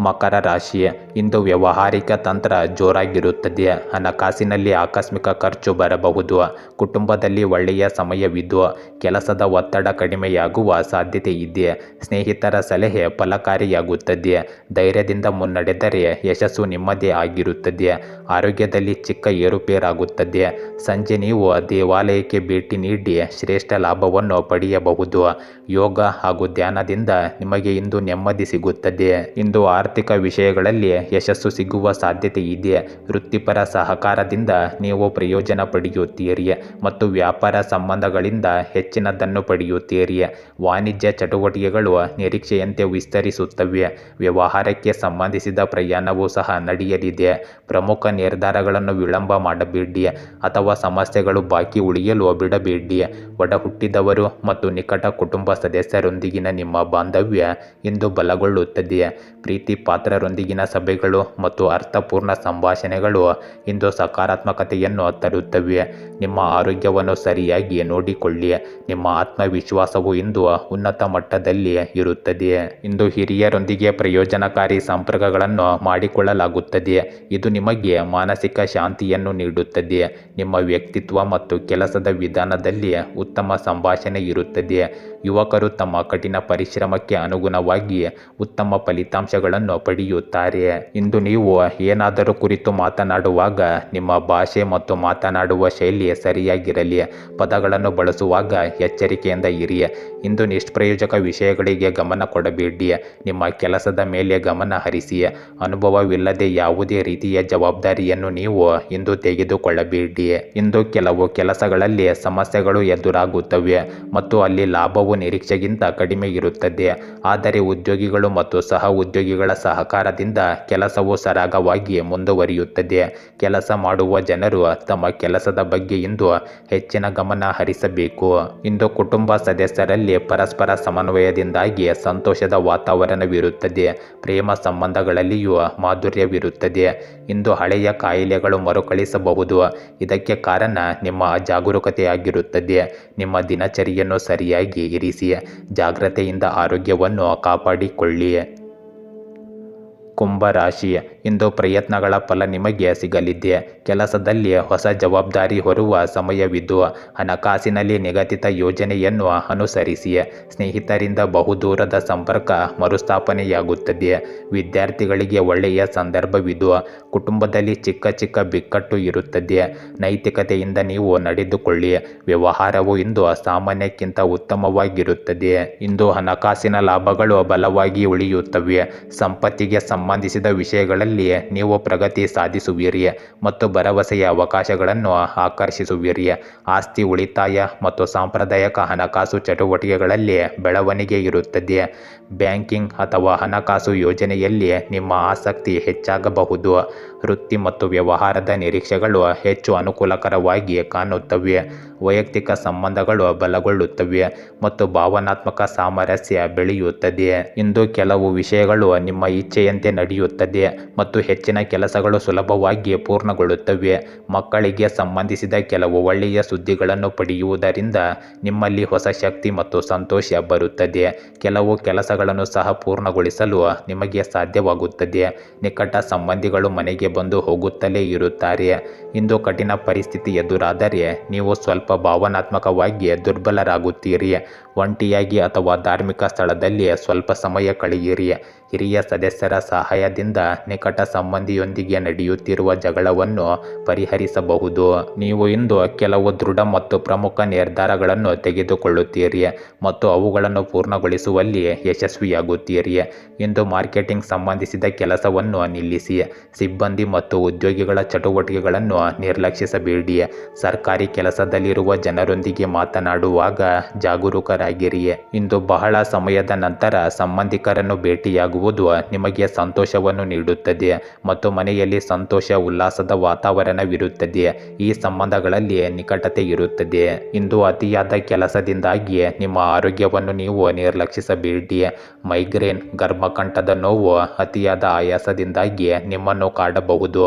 ಮಕರ ರಾಶಿ, ಇಂದು ವ್ಯಾವಹಾರಿಕ ತಂತ್ರ ಜೋರಾಗಿರುತ್ತದೆ. ಹಣಕಾಸಿನಲ್ಲಿ ಆಕಸ್ಮಿಕ ಖರ್ಚು ಬರಬಹುದು. ಕುಟುಂಬದಲ್ಲಿ ಒಳ್ಳೆಯ ಸಮಯವಿದ್ದು ಕೆಲಸದ ಒತ್ತಡ ಕಡಿಮೆಯಾಗುವ ಸಾಧ್ಯತೆ ಇದೆ. ಸ್ನೇಹಿತರ ಸಲಹೆ ಫಲಕಾರಿಯಾಗುತ್ತದೆ. ಧೈರ್ಯದಿಂದ ಮುನ್ನಡೆದರೆ ಯಶಸ್ಸು ನಿಮ್ಮದೇ ಆಗಿರುತ್ತದೆ. ಆರೋಗ್ಯದಲ್ಲಿ ಚಿಕ್ಕ ಏರುಪೇರಾಗುತ್ತದೆ. ಸಂಜೆ ನೀವು ದೇವಾಲಯಕ್ಕೆ ಭೇಟಿ ನೀಡಿ ಶ್ರೇಷ್ಠ ಲಾಭವನ್ನು ಪಡೆಯಬಹುದು. ಯೋಗ ಹಾಗೂ ಧ್ಯಾನದಿಂದ ನಿಮಗೆ ಇಂದು ನೆಮ್ಮದಿ ಸಿಗುತ್ತದೆ. ಇಂದು ಆರ್ಥಿಕ ವಿಷಯಗಳಲ್ಲಿ ಯಶಸ್ಸು ಸಿಗುವ ಸಾಧ್ಯತೆ ಇದೆ. ವೃತ್ತಿಪರ ಸಹಕಾರದಿಂದ ನೀವು ಪ್ರಯೋಜನ ಪಡೆಯುತ್ತೀರಿ ಮತ್ತು ವ್ಯಾಪಾರ ಸಂಬಂಧಗಳಿಂದ ಹೆಚ್ಚಿನದನ್ನು ಪಡೆಯುತ್ತೀರಿ. ವಾಣಿಜ್ಯ ಚಟುವಟಿಕೆಗಳು ನಿರೀಕ್ಷೆಯಂತೆ ವಿಸ್ತರಿಸುತ್ತವೆ. ವ್ಯವಹಾರಕ್ಕೆ ಸಂಬಂಧಿಸಿದ ಪ್ರಯಾಣವೂ ಸಹ ನಡೆಯಲಿದೆ. ಪ್ರಮುಖ ನಿರ್ಧಾರಗಳನ್ನು ವಿಳಂಬ ಮಾಡಬೇಡಿ ಅಥವಾ ಸಮಸ್ಯೆಗಳು ಬಾಕಿ ಉಳಿಯಲು ಬಿಡಬೇಡಿ. ಒಡ ಹುಟ್ಟಿದವರು ಮತ್ತು ನಿಕಟ ಕುಟುಂಬ ಸದಸ್ಯರೊಂದಿಗಿನ ನಿಮ್ಮ ಬಾಂಧವ್ಯ ಇಂದು ಬಲಗೊಳ್ಳುತ್ತದೆ. ಪ್ರೀತಿ ಪಾತ್ರರೊಂದಿಗಿನ ಸಭೆಗಳು ಮತ್ತು ಅರ್ಥಪೂರ್ಣ ಸಂಭಾಷಣೆಗಳು ಇಂದು ಸಕಾರಾತ್ಮಕತೆಯನ್ನು ತರುತ್ತವೆ. ನಿಮ್ಮ ಆರೋಗ್ಯವನ್ನು ಸರಿಯಾಗಿ ನೋಡಿಕೊಳ್ಳಿ. ನಿಮ್ಮ ಆತ್ಮವಿಶ್ವಾಸವು ಇಂದು ಉನ್ನತ ಮಟ್ಟದಲ್ಲಿ ಇರುತ್ತದೆ. ಇಂದು ಹಿರಿಯರೊಂದಿಗೆ ಪ್ರಯೋಜನಕಾರಿ ಸಂಪರ್ಕಗಳನ್ನು ಮಾಡಿಕೊಳ್ಳಲಾಗುತ್ತದೆ. ಇದು ನಿಮಗೆ ಮಾನಸಿಕ ಶಾಂತಿಯನ್ನು ನೀಡುತ್ತದೆ. ನಿಮ್ಮ ವ್ಯಕ್ತಿತ್ವ ಮತ್ತು ಕೆಲಸದ ವಿಧಾನದಲ್ಲಿ ಉತ್ತಮ ಸಂಭಾಷಣೆ ಇರುತ್ತದೆ. ಯುವಕರು ತಮ್ಮ ಕಠಿಣ ಪರಿಶ್ರಮಕ್ಕೆ ಅನುಗುಣವಾಗಿ ಉತ್ತಮ ಫಲಿತಾಂಶಗಳನ್ನು ಪಡೆಯುತ್ತಾರೆ. ಇಂದು ನೀವು ಏನಾದರೂ ಕುರಿತು ಮಾತನಾಡುವಾಗ ನಿಮ್ಮ ಭಾಷೆ ಮತ್ತು ಮಾತನಾಡುವ ಶೈಲಿ ಸರಿಯಾಗಿರಲಿ. ಪದಗಳನ್ನು ಬಳಸುವಾಗ ಎಚ್ಚರಿಕೆಯಿಂದ ಇರಿ. ಇಂದು ನಿಷ್ಪ್ರಯೋಜಕ ವಿಷಯಗಳಿಗೆ ಗಮನ ಕೊಡಬೇಡಿ. ನಿಮ್ಮ ಕೆಲಸದ ಮೇಲೆ ಗಮನ ಹರಿಸಿ. ಅನುಭವವಿಲ್ಲದೆ ಯಾವುದೇ ರೀತಿಯ ಜವಾಬ್ದಾರಿಯನ್ನು ನೀವು ಇಂದು ತೆಗೆದುಕೊಳ್ಳಬೇಡಿ. ಇಂದು ಕೆಲವು ಕೆಲಸಗಳಲ್ಲಿ ಸಮಸ್ಯೆಗಳು ಎದುರಾಗುತ್ತವೆ ಮತ್ತು ಅಲ್ಲಿ ಲಾಭವು ನಿರೀಕ್ಷೆಗಿಂತ ಕಡಿಮೆ ಇರುತ್ತದೆ. ಆದರೆ ಉದ್ಯೋಗಿಗಳು ಮತ್ತು ಸಹ ಉದ್ಯೋಗಿಗಳ ಸಹಕಾರದಿಂದ ಕೆಲಸವು ಸರಾಗವಾಗಿ ಮುಂದುವರಿಯುತ್ತದೆ. ಕೆಲಸ ಮಾಡುವ ಜನರು ತಮ್ಮ ಕೆಲಸದ ಬಗ್ಗೆ ಇಂದು ಹೆಚ್ಚಿನ ಗಮನ ಹರಿಸಬೇಕು. ಇಂದು ಕುಟುಂಬ ಸದಸ್ಯರಲ್ಲಿ ಪರಸ್ಪರ ಸಮನ್ವಯದಿಂದಾಗಿ ಸಂತೋಷದ ವಾತಾವರಣವಿರುತ್ತದೆ. ಪ್ರೇಮ ಸಂಬಂಧಗಳಲ್ಲಿಯೂ ಮಾಧುರ್ಯವಿರುತ್ತದೆ. ಇಂದು ಹಳೆಯ ಕಾಯಿಲೆಗಳು ಮರುಕಳಿಸಬಹುದು. ಇದಕ್ಕೆ ಕಾರಣ ನಿಮ್ಮ ಅಜಾಗರೂಕತೆಯಾಗಿರುತ್ತದೆ. ನಿಮ್ಮ ದಿನಚರಿಯನ್ನು ಸರಿಯಾಗಿ ಇರಿಸಿ. ಜಾಗ್ರತೆಯಿಂದ ಆರೋಗ್ಯವನ್ನು ಕಾಪಾಡಿಕೊಳ್ಳಿ. ಕುಂಭ ರಾಶಿ, ಇಂದು ಪ್ರಯತ್ನಗಳ ಫಲ ನಿಮಗೆ ಸಿಗಲಿದೆ. ಕೆಲಸದಲ್ಲಿ ಹೊಸ ಜವಾಬ್ದಾರಿ ಹೊರುವ ಸಮಯವಿದ್ದು ಹಣಕಾಸಿನಲ್ಲಿ ನಿಗದಿತ ಯೋಜನೆಯನ್ನು ಅನುಸರಿಸಿ. ಸ್ನೇಹಿತರಿಂದ ಬಹುದೂರದ ಸಂಪರ್ಕ ಮರುಸ್ಥಾಪನೆಯಾಗುತ್ತದೆ. ವಿದ್ಯಾರ್ಥಿಗಳಿಗೆ ಒಳ್ಳೆಯ ಸಂದರ್ಭವಿದ್ದು ಕುಟುಂಬದಲ್ಲಿ ಚಿಕ್ಕ ಚಿಕ್ಕ ಬಿಕ್ಕಟ್ಟು ಇರುತ್ತದೆ. ನೈತಿಕತೆಯಿಂದ ನೀವು ನಡೆದುಕೊಳ್ಳಿ. ವ್ಯವಹಾರವು ಇಂದು ಸಾಮಾನ್ಯಕ್ಕಿಂತ ಉತ್ತಮವಾಗಿರುತ್ತದೆ. ಇಂದು ಹಣಕಾಸಿನ ಲಾಭಗಳು ಬಲವಾಗಿ ಉಳಿಯುತ್ತವೆ. ಸಂಪತ್ತಿಗೆ ಸಂಬಂಧಿಸಿದ ವಿಷಯಗಳಲ್ಲಿ ನೀವು ಪ್ರಗತಿ ಸಾಧಿಸುವಿರಿ ಮತ್ತು ಭರವಸೆಯ ಅವಕಾಶಗಳನ್ನು ಆಕರ್ಷಿಸುವಿರಿ. ಆಸ್ತಿ ಉಳಿತಾಯ ಮತ್ತು ಸಾಂಪ್ರದಾಯಿಕ ಹಣಕಾಸು ಚಟುವಟಿಕೆಗಳಲ್ಲಿ ಬೆಳವಣಿಗೆ ಇರುತ್ತದೆ. ಬ್ಯಾಂಕಿಂಗ್ ಅಥವಾ ಹಣಕಾಸು ಯೋಜನೆಯಲ್ಲಿ ನಿಮ್ಮ ಆಸಕ್ತಿ ಹೆಚ್ಚಾಗಬಹುದು. ವೃತ್ತಿ ಮತ್ತು ವ್ಯವಹಾರದ ನಿರೀಕ್ಷೆಗಳು ಹೆಚ್ಚು ಅನುಕೂಲಕರವಾಗಿ ಕಾಣುತ್ತವೆ. ವೈಯಕ್ತಿಕ ಸಂಬಂಧಗಳು ಬಲಗೊಳ್ಳುತ್ತವೆ ಮತ್ತು ಭಾವನಾತ್ಮಕ ಸಾಮರಸ್ಯ ಬೆಳೆಯುತ್ತದೆ. ಇಂದು ಕೆಲವು ವಿಷಯಗಳು ನಿಮ್ಮ ಇಚ್ಛೆಯಂತೆ ನಡೆಯುತ್ತದೆ ಮತ್ತು ಹೆಚ್ಚಿನ ಕೆಲಸಗಳು ಸುಲಭವಾಗಿ ಪೂರ್ಣಗೊಳ್ಳುತ್ತವೆ. ಮಕ್ಕಳಿಗೆ ಸಂಬಂಧಿಸಿದ ಕೆಲವು ಒಳ್ಳೆಯ ಸುದ್ದಿಗಳನ್ನು ಪಡೆಯುವುದರಿಂದ ನಿಮ್ಮಲ್ಲಿ ಹೊಸ ಶಕ್ತಿ ಮತ್ತು ಸಂತೋಷ ಬರುತ್ತದೆ. ಕೆಲವು ಕೆಲಸಗಳನ್ನು ಸಹ ಪೂರ್ಣಗೊಳಿಸಲು ನಿಮಗೆ ಸಾಧ್ಯವಾಗುತ್ತದೆ. ನಿಕಟ ಸಂಬಂಧಿಗಳು ಮನೆಗೆ ಬಂದು ಹೋಗುತ್ತಲೇ ಇರುತ್ತಾರೆ. ಇಂದು ಕಠಿಣ ಪರಿಸ್ಥಿತಿ ಎದುರಾದರೆ ನೀವು ಸ್ವಲ್ಪ ಭಾವನಾತ್ಮಕವಾಗಿ ದುರ್ಬಲರಾಗುತ್ತೀರಿ. ಒಂಟಿಯಾಗಿ ಅಥವಾ ಧಾರ್ಮಿಕ ಸ್ಥಳದಲ್ಲಿ ಸ್ವಲ್ಪ ಸಮಯ ಕಳೆಯಿರಿ. ಹಿರಿಯ ಸದಸ್ಯರ ಸಹಾಯದಿಂದ ನಿಕಟ ಸಂಬಂಧಿಯೊಂದಿಗೆ ನಡೆಯುತ್ತಿರುವ ಜಗಳವನ್ನು ಪರಿಹರಿಸಬಹುದು. ನೀವು ಇಂದು ಕೆಲವು ದೃಢ ಮತ್ತು ಪ್ರಮುಖ ನಿರ್ಧಾರಗಳನ್ನು ತೆಗೆದುಕೊಳ್ಳುತ್ತೀರಿ ಮತ್ತು ಅವುಗಳನ್ನು ಪೂರ್ಣಗೊಳಿಸುವಲ್ಲಿ ಯಶಸ್ವಿಯಾಗುತ್ತೀರಿ. ಇಂದು ಮಾರ್ಕೆಟಿಂಗ್ ಸಂಬಂಧಿಸಿದ ಕೆಲಸವನ್ನು ನಿಲ್ಲಿಸಿ. ಸಿಬ್ಬಂದಿ ಮತ್ತು ಉದ್ಯೋಗಿಗಳ ಚಟುವಟಿಕೆಗಳನ್ನು ನಿರ್ಲಕ್ಷಿಸಬೇಡಿ. ಸರ್ಕಾರಿ ಕೆಲಸದಲ್ಲಿರುವ ಜನರೊಂದಿಗೆ ಮಾತನಾಡುವಾಗ ಜಾಗರೂಕರಾಗಿರಿ. ಇಂದು ಬಹಳ ಸಮಯದ ನಂತರ ಸಂಬಂಧಿಕರನ್ನು ಭೇಟಿಯಾಗುವುದು ನಿಮಗೆ ಸಂತೋಷವನ್ನು ನೀಡುತ್ತದೆ ಮತ್ತು ಮನೆಯಲ್ಲಿ ಸಂತೋಷ ಉಲ್ಲಾಸದ ವಾತಾವರಣವಿರುತ್ತದೆ. ಈ ಸಂಬಂಧಗಳಲ್ಲಿ ನಿಕಟತೆ ಇರುತ್ತದೆ. ಇಂದು ಅತಿಯಾದ ಕೆಲಸದಿಂದಾಗಿ ನಿಮ್ಮ ಆರೋಗ್ಯವನ್ನು ನೀವು ನಿರ್ಲಕ್ಷಿಸಬೇಡಿ. ಮೈಗ್ರೇನ್, ಗರ್ಭಕಂಠದ ನೋವು, ಅತಿಯಾದ ಆಯಾಸದಿಂದಾಗಿ ನಿಮ್ಮನ್ನು ಕಾಡಬಹುದು.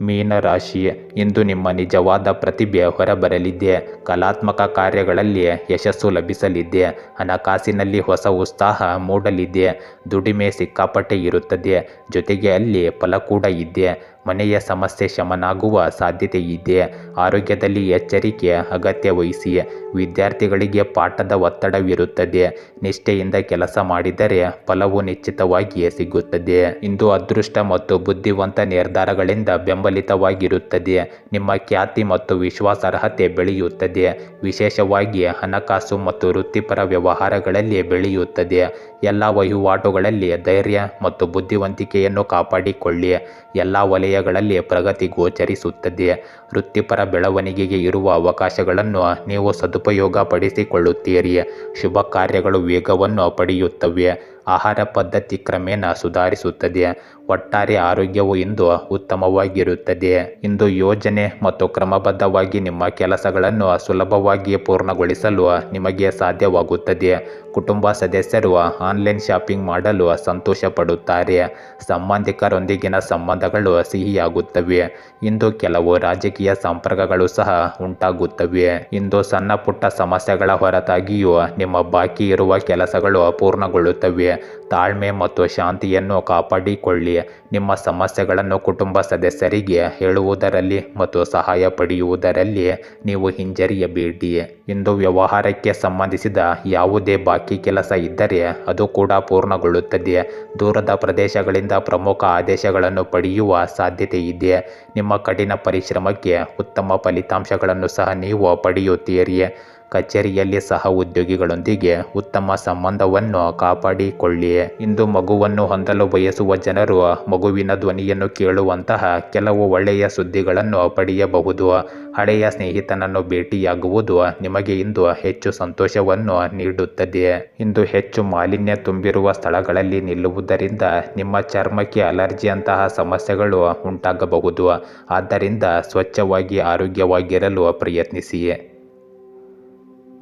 ಮೀನರಾಶಿ, ಇಂದು ನಿಮ್ಮ ನಿಜವಾದ ಪ್ರತಿಭೆ ಹೊರಬರಲಿದೆ. ಕಲಾತ್ಮಕ ಕಾರ್ಯಗಳಲ್ಲಿ ಯಶಸ್ಸು ಲಭಿಸಲಿದೆ. ಹಣಕಾಸಿನಲ್ಲಿ ಹೊಸ ಉತ್ಸಾಹ ಮೂಡಲಿದೆ. ದುಡಿಮೆ ಸಿಕ್ಕಾಪಟ್ಟೆ ಇರುತ್ತದೆ. ಜೊತೆಗೆ ಅಲ್ಲಿ ಫಲ ಕೂಡ ಇದೆ. ಮನೆಯ ಸಮಸ್ಯೆ ಶಮನಾಗುವ ಸಾಧ್ಯತೆ ಇದೆ. ಆರೋಗ್ಯದಲ್ಲಿ ಎಚ್ಚರಿಕೆ ಅಗತ್ಯ ವಹಿಸಿ. ವಿದ್ಯಾರ್ಥಿಗಳಿಗೆ ಪಾಠದ ಒತ್ತಡವಿರುತ್ತದೆ. ನಿಷ್ಠೆಯಿಂದ ಕೆಲಸ ಮಾಡಿದರೆ ಫಲವು ನಿಶ್ಚಿತವಾಗಿ ಸಿಗುತ್ತದೆ. ಇಂದು ಅದೃಷ್ಟ ಮತ್ತು ಬುದ್ಧಿವಂತ ನಿರ್ಧಾರಗಳಿಂದ ಬೆಂಬಲಿತವಾಗಿರುತ್ತದೆ. ನಿಮ್ಮ ಖ್ಯಾತಿ ಮತ್ತು ವಿಶ್ವಾಸಾರ್ಹತೆ ಬೆಳೆಯುತ್ತದೆ. ವಿಶೇಷವಾಗಿ ಹಣಕಾಸು ಮತ್ತು ವೃತ್ತಿಪರ ವ್ಯವಹಾರಗಳಲ್ಲಿ ಬೆಳೆಯುತ್ತದೆ. ಎಲ್ಲ ವಹಿವಾಟುಗಳಲ್ಲಿ ಧೈರ್ಯ ಮತ್ತು ಬುದ್ಧಿವಂತಿಕೆಯನ್ನು ಕಾಪಾಡಿಕೊಳ್ಳಿ. ಎಲ್ಲ ವಲಯಗಳಲ್ಲಿ ಪ್ರಗತಿ ಗೋಚರಿಸುತ್ತದೆ. ವೃತ್ತಿಪರ ಬೆಳವಣಿಗೆಗೆ ಇರುವ ಅವಕಾಶಗಳನ್ನು ನೀವು ಸದುಪಯೋಗ ಪಡಿಸಿಕೊಳ್ಳುತ್ತೀರಿ. ಶುಭ ಕಾರ್ಯಗಳು ವೇಗವನ್ನು ಪಡೆಯುತ್ತವೆ. ಆಹಾರ ಪದ್ಧತಿ ಕ್ರಮೇಣ ಸುಧಾರಿಸುತ್ತದೆ. ಒಟ್ಟಾರೆ ಆರೋಗ್ಯವು ಇಂದು ಉತ್ತಮವಾಗಿರುತ್ತದೆ. ಇಂದು ಯೋಜನೆ ಮತ್ತು ಕ್ರಮಬದ್ಧವಾಗಿ ನಿಮ್ಮ ಕೆಲಸಗಳನ್ನು ಸುಲಭವಾಗಿ ಪೂರ್ಣಗೊಳಿಸಲು ನಿಮಗೆ ಸಾಧ್ಯವಾಗುತ್ತದೆ. ಕುಟುಂಬ ಸದಸ್ಯರು ಆನ್ಲೈನ್ ಶಾಪಿಂಗ್ ಮಾಡಲು ಸಂತೋಷ ಪಡುತ್ತಾರೆ. ಸಂಬಂಧಿಕರೊಂದಿಗಿನ ಸಂಬಂಧಗಳು ಸಿಹಿಯಾಗುತ್ತವೆ. ಇಂದು ಕೆಲವು ರಾಜಕೀಯ ಸಂಪರ್ಕಗಳು ಸಹ ಉಂಟಾಗುತ್ತವೆ. ಇಂದು ಸಣ್ಣ ಪುಟ್ಟ ಸಮಸ್ಯೆಗಳ ಹೊರತಾಗಿಯೂ ನಿಮ್ಮ ಬಾಕಿ ಇರುವ ಕೆಲಸಗಳು ಪೂರ್ಣಗೊಳ್ಳುತ್ತವೆ. ತಾಳ್ಮೆ ಮತ್ತು ಶಾಂತಿಯನ್ನು ಕಾಪಾಡಿಕೊಳ್ಳಿ. ನಿಮ್ಮ ಸಮಸ್ಯೆಗಳನ್ನು ಕುಟುಂಬ ಸದಸ್ಯರಿಗೆ ಹೇಳುವುದರಲ್ಲಿ ಮತ್ತು ಸಹಾಯ ಪಡೆಯುವುದರಲ್ಲಿ ನೀವು ಹಿಂಜರಿಯಬೇಡಿ. ಇಂದು ವ್ಯವಹಾರಕ್ಕೆ ಸಂಬಂಧಿಸಿದ ಯಾವುದೇ ಬಾಕಿ ಕೆಲಸ ಇದ್ದರೆ ಅದು ಕೂಡ ಪೂರ್ಣಗೊಳ್ಳುತ್ತದೆ. ದೂರದ ಪ್ರದೇಶಗಳಿಂದ ಪ್ರಮುಖ ಆದೇಶಗಳನ್ನು ಪಡೆಯುವ ಸಾಧ್ಯತೆ ಇದೆ. ನಿಮ್ಮ ಕಠಿಣ ಪರಿಶ್ರಮಕ್ಕೆ ಉತ್ತಮ ಫಲಿತಾಂಶಗಳನ್ನು ಸಹ ನೀವು ಪಡೆಯುತ್ತೀರಿ. ಕಚೇರಿಯಲ್ಲಿ ಸಹ ಉದ್ಯೋಗಿಗಳೊಂದಿಗೆ ಉತ್ತಮ ಸಂಬಂಧವನ್ನು ಕಾಪಾಡಿಕೊಳ್ಳಿ. ಇಂದು ಮಗುವನ್ನು ಹೊಂದಲು ಬಯಸುವ ಜನರು ಮಗುವಿನ ಧ್ವನಿಯನ್ನು ಕೇಳುವಂತಹ ಕೆಲವು ಒಳ್ಳೆಯ ಸುದ್ದಿಗಳನ್ನು ಪಡೆಯಬಹುದು. ಹಳೆಯ ಸ್ನೇಹಿತನನ್ನು ಭೇಟಿಯಾಗುವುದು ನಿಮಗೆ ಇಂದು ಹೆಚ್ಚು ಸಂತೋಷವನ್ನು ನೀಡುತ್ತದೆ. ಇಂದು ಹೆಚ್ಚು ಮಾಲಿನ್ಯ ತುಂಬಿರುವ ಸ್ಥಳಗಳಲ್ಲಿ ನಿಲ್ಲುವುದರಿಂದ ನಿಮ್ಮ ಚರ್ಮಕ್ಕೆ ಅಲರ್ಜಿಯಂತಹ ಸಮಸ್ಯೆಗಳು ಉಂಟಾಗಬಹುದು. ಆದ್ದರಿಂದ ಸ್ವಚ್ಛವಾಗಿ ಆರೋಗ್ಯವಾಗಿರಲು ಪ್ರಯತ್ನಿಸಿ.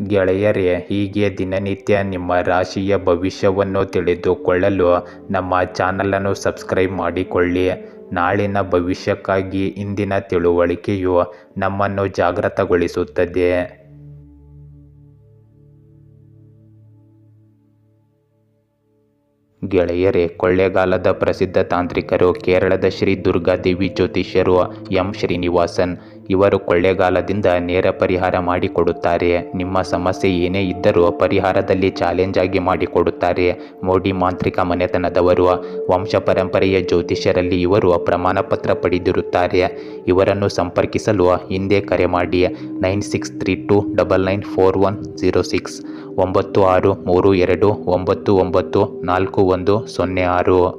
ಗೆಳೆಯರೇ, ಹೀಗೆ ದಿನನಿತ್ಯ ನಿಮ್ಮ ರಾಶಿಯ ಭವಿಷ್ಯವನ್ನು ತಿಳಿದುಕೊಳ್ಳಲು ನಮ್ಮ ಚಾನಲನ್ನು ಸಬ್ಸ್ಕ್ರೈಬ್ ಮಾಡಿಕೊಳ್ಳಿ. ನಾಳಿನ ಭವಿಷ್ಯಕ್ಕಾಗಿ ಇಂದಿನ ತಿಳುವಳಿಕೆಯು ನಮ್ಮನ್ನು ಜಾಗೃತಗೊಳಿಸುತ್ತದೆ. ಗೆಳೆಯರೇ, ಕೊಳ್ಳೇಗಾಲದ ಪ್ರಸಿದ್ಧ ತಾಂತ್ರಿಕರು ಕೇರಳದ ಶ್ರೀ ದುರ್ಗಾದೇವಿ ಜ್ಯೋತಿಷ್ಯರು ಎಂ ಶ್ರೀನಿವಾಸನ್. ಇವರು ಕೊಳ್ಳೇಗಾಲದಿಂದ ನೇರ ಪರಿಹಾರ ಮಾಡಿಕೊಡುತ್ತಾರೆ. ನಿಮ್ಮ ಸಮಸ್ಯೆ ಏನೇ ಇದ್ದರೂ ಪರಿಹಾರದಲ್ಲಿ ಚಾಲೆಂಜ್ ಆಗಿ ಮಾಡಿಕೊಡುತ್ತಾರೆ. ಮೋಡಿ ಮಾಂತ್ರಿಕ ಮನೆತನದವರು. ವಂಶ ಪರಂಪರೆಯ ಜ್ಯೋತಿಷ್ಯರಲ್ಲಿ ಇವರು ಪ್ರಮಾಣ ಪತ್ರ ಪಡೆದಿರುತ್ತಾರೆ. ಇವರನ್ನು ಸಂಪರ್ಕಿಸಲು ಹಿಂದೆ ಕರೆ ಮಾಡಿ 9632994106 9632994106.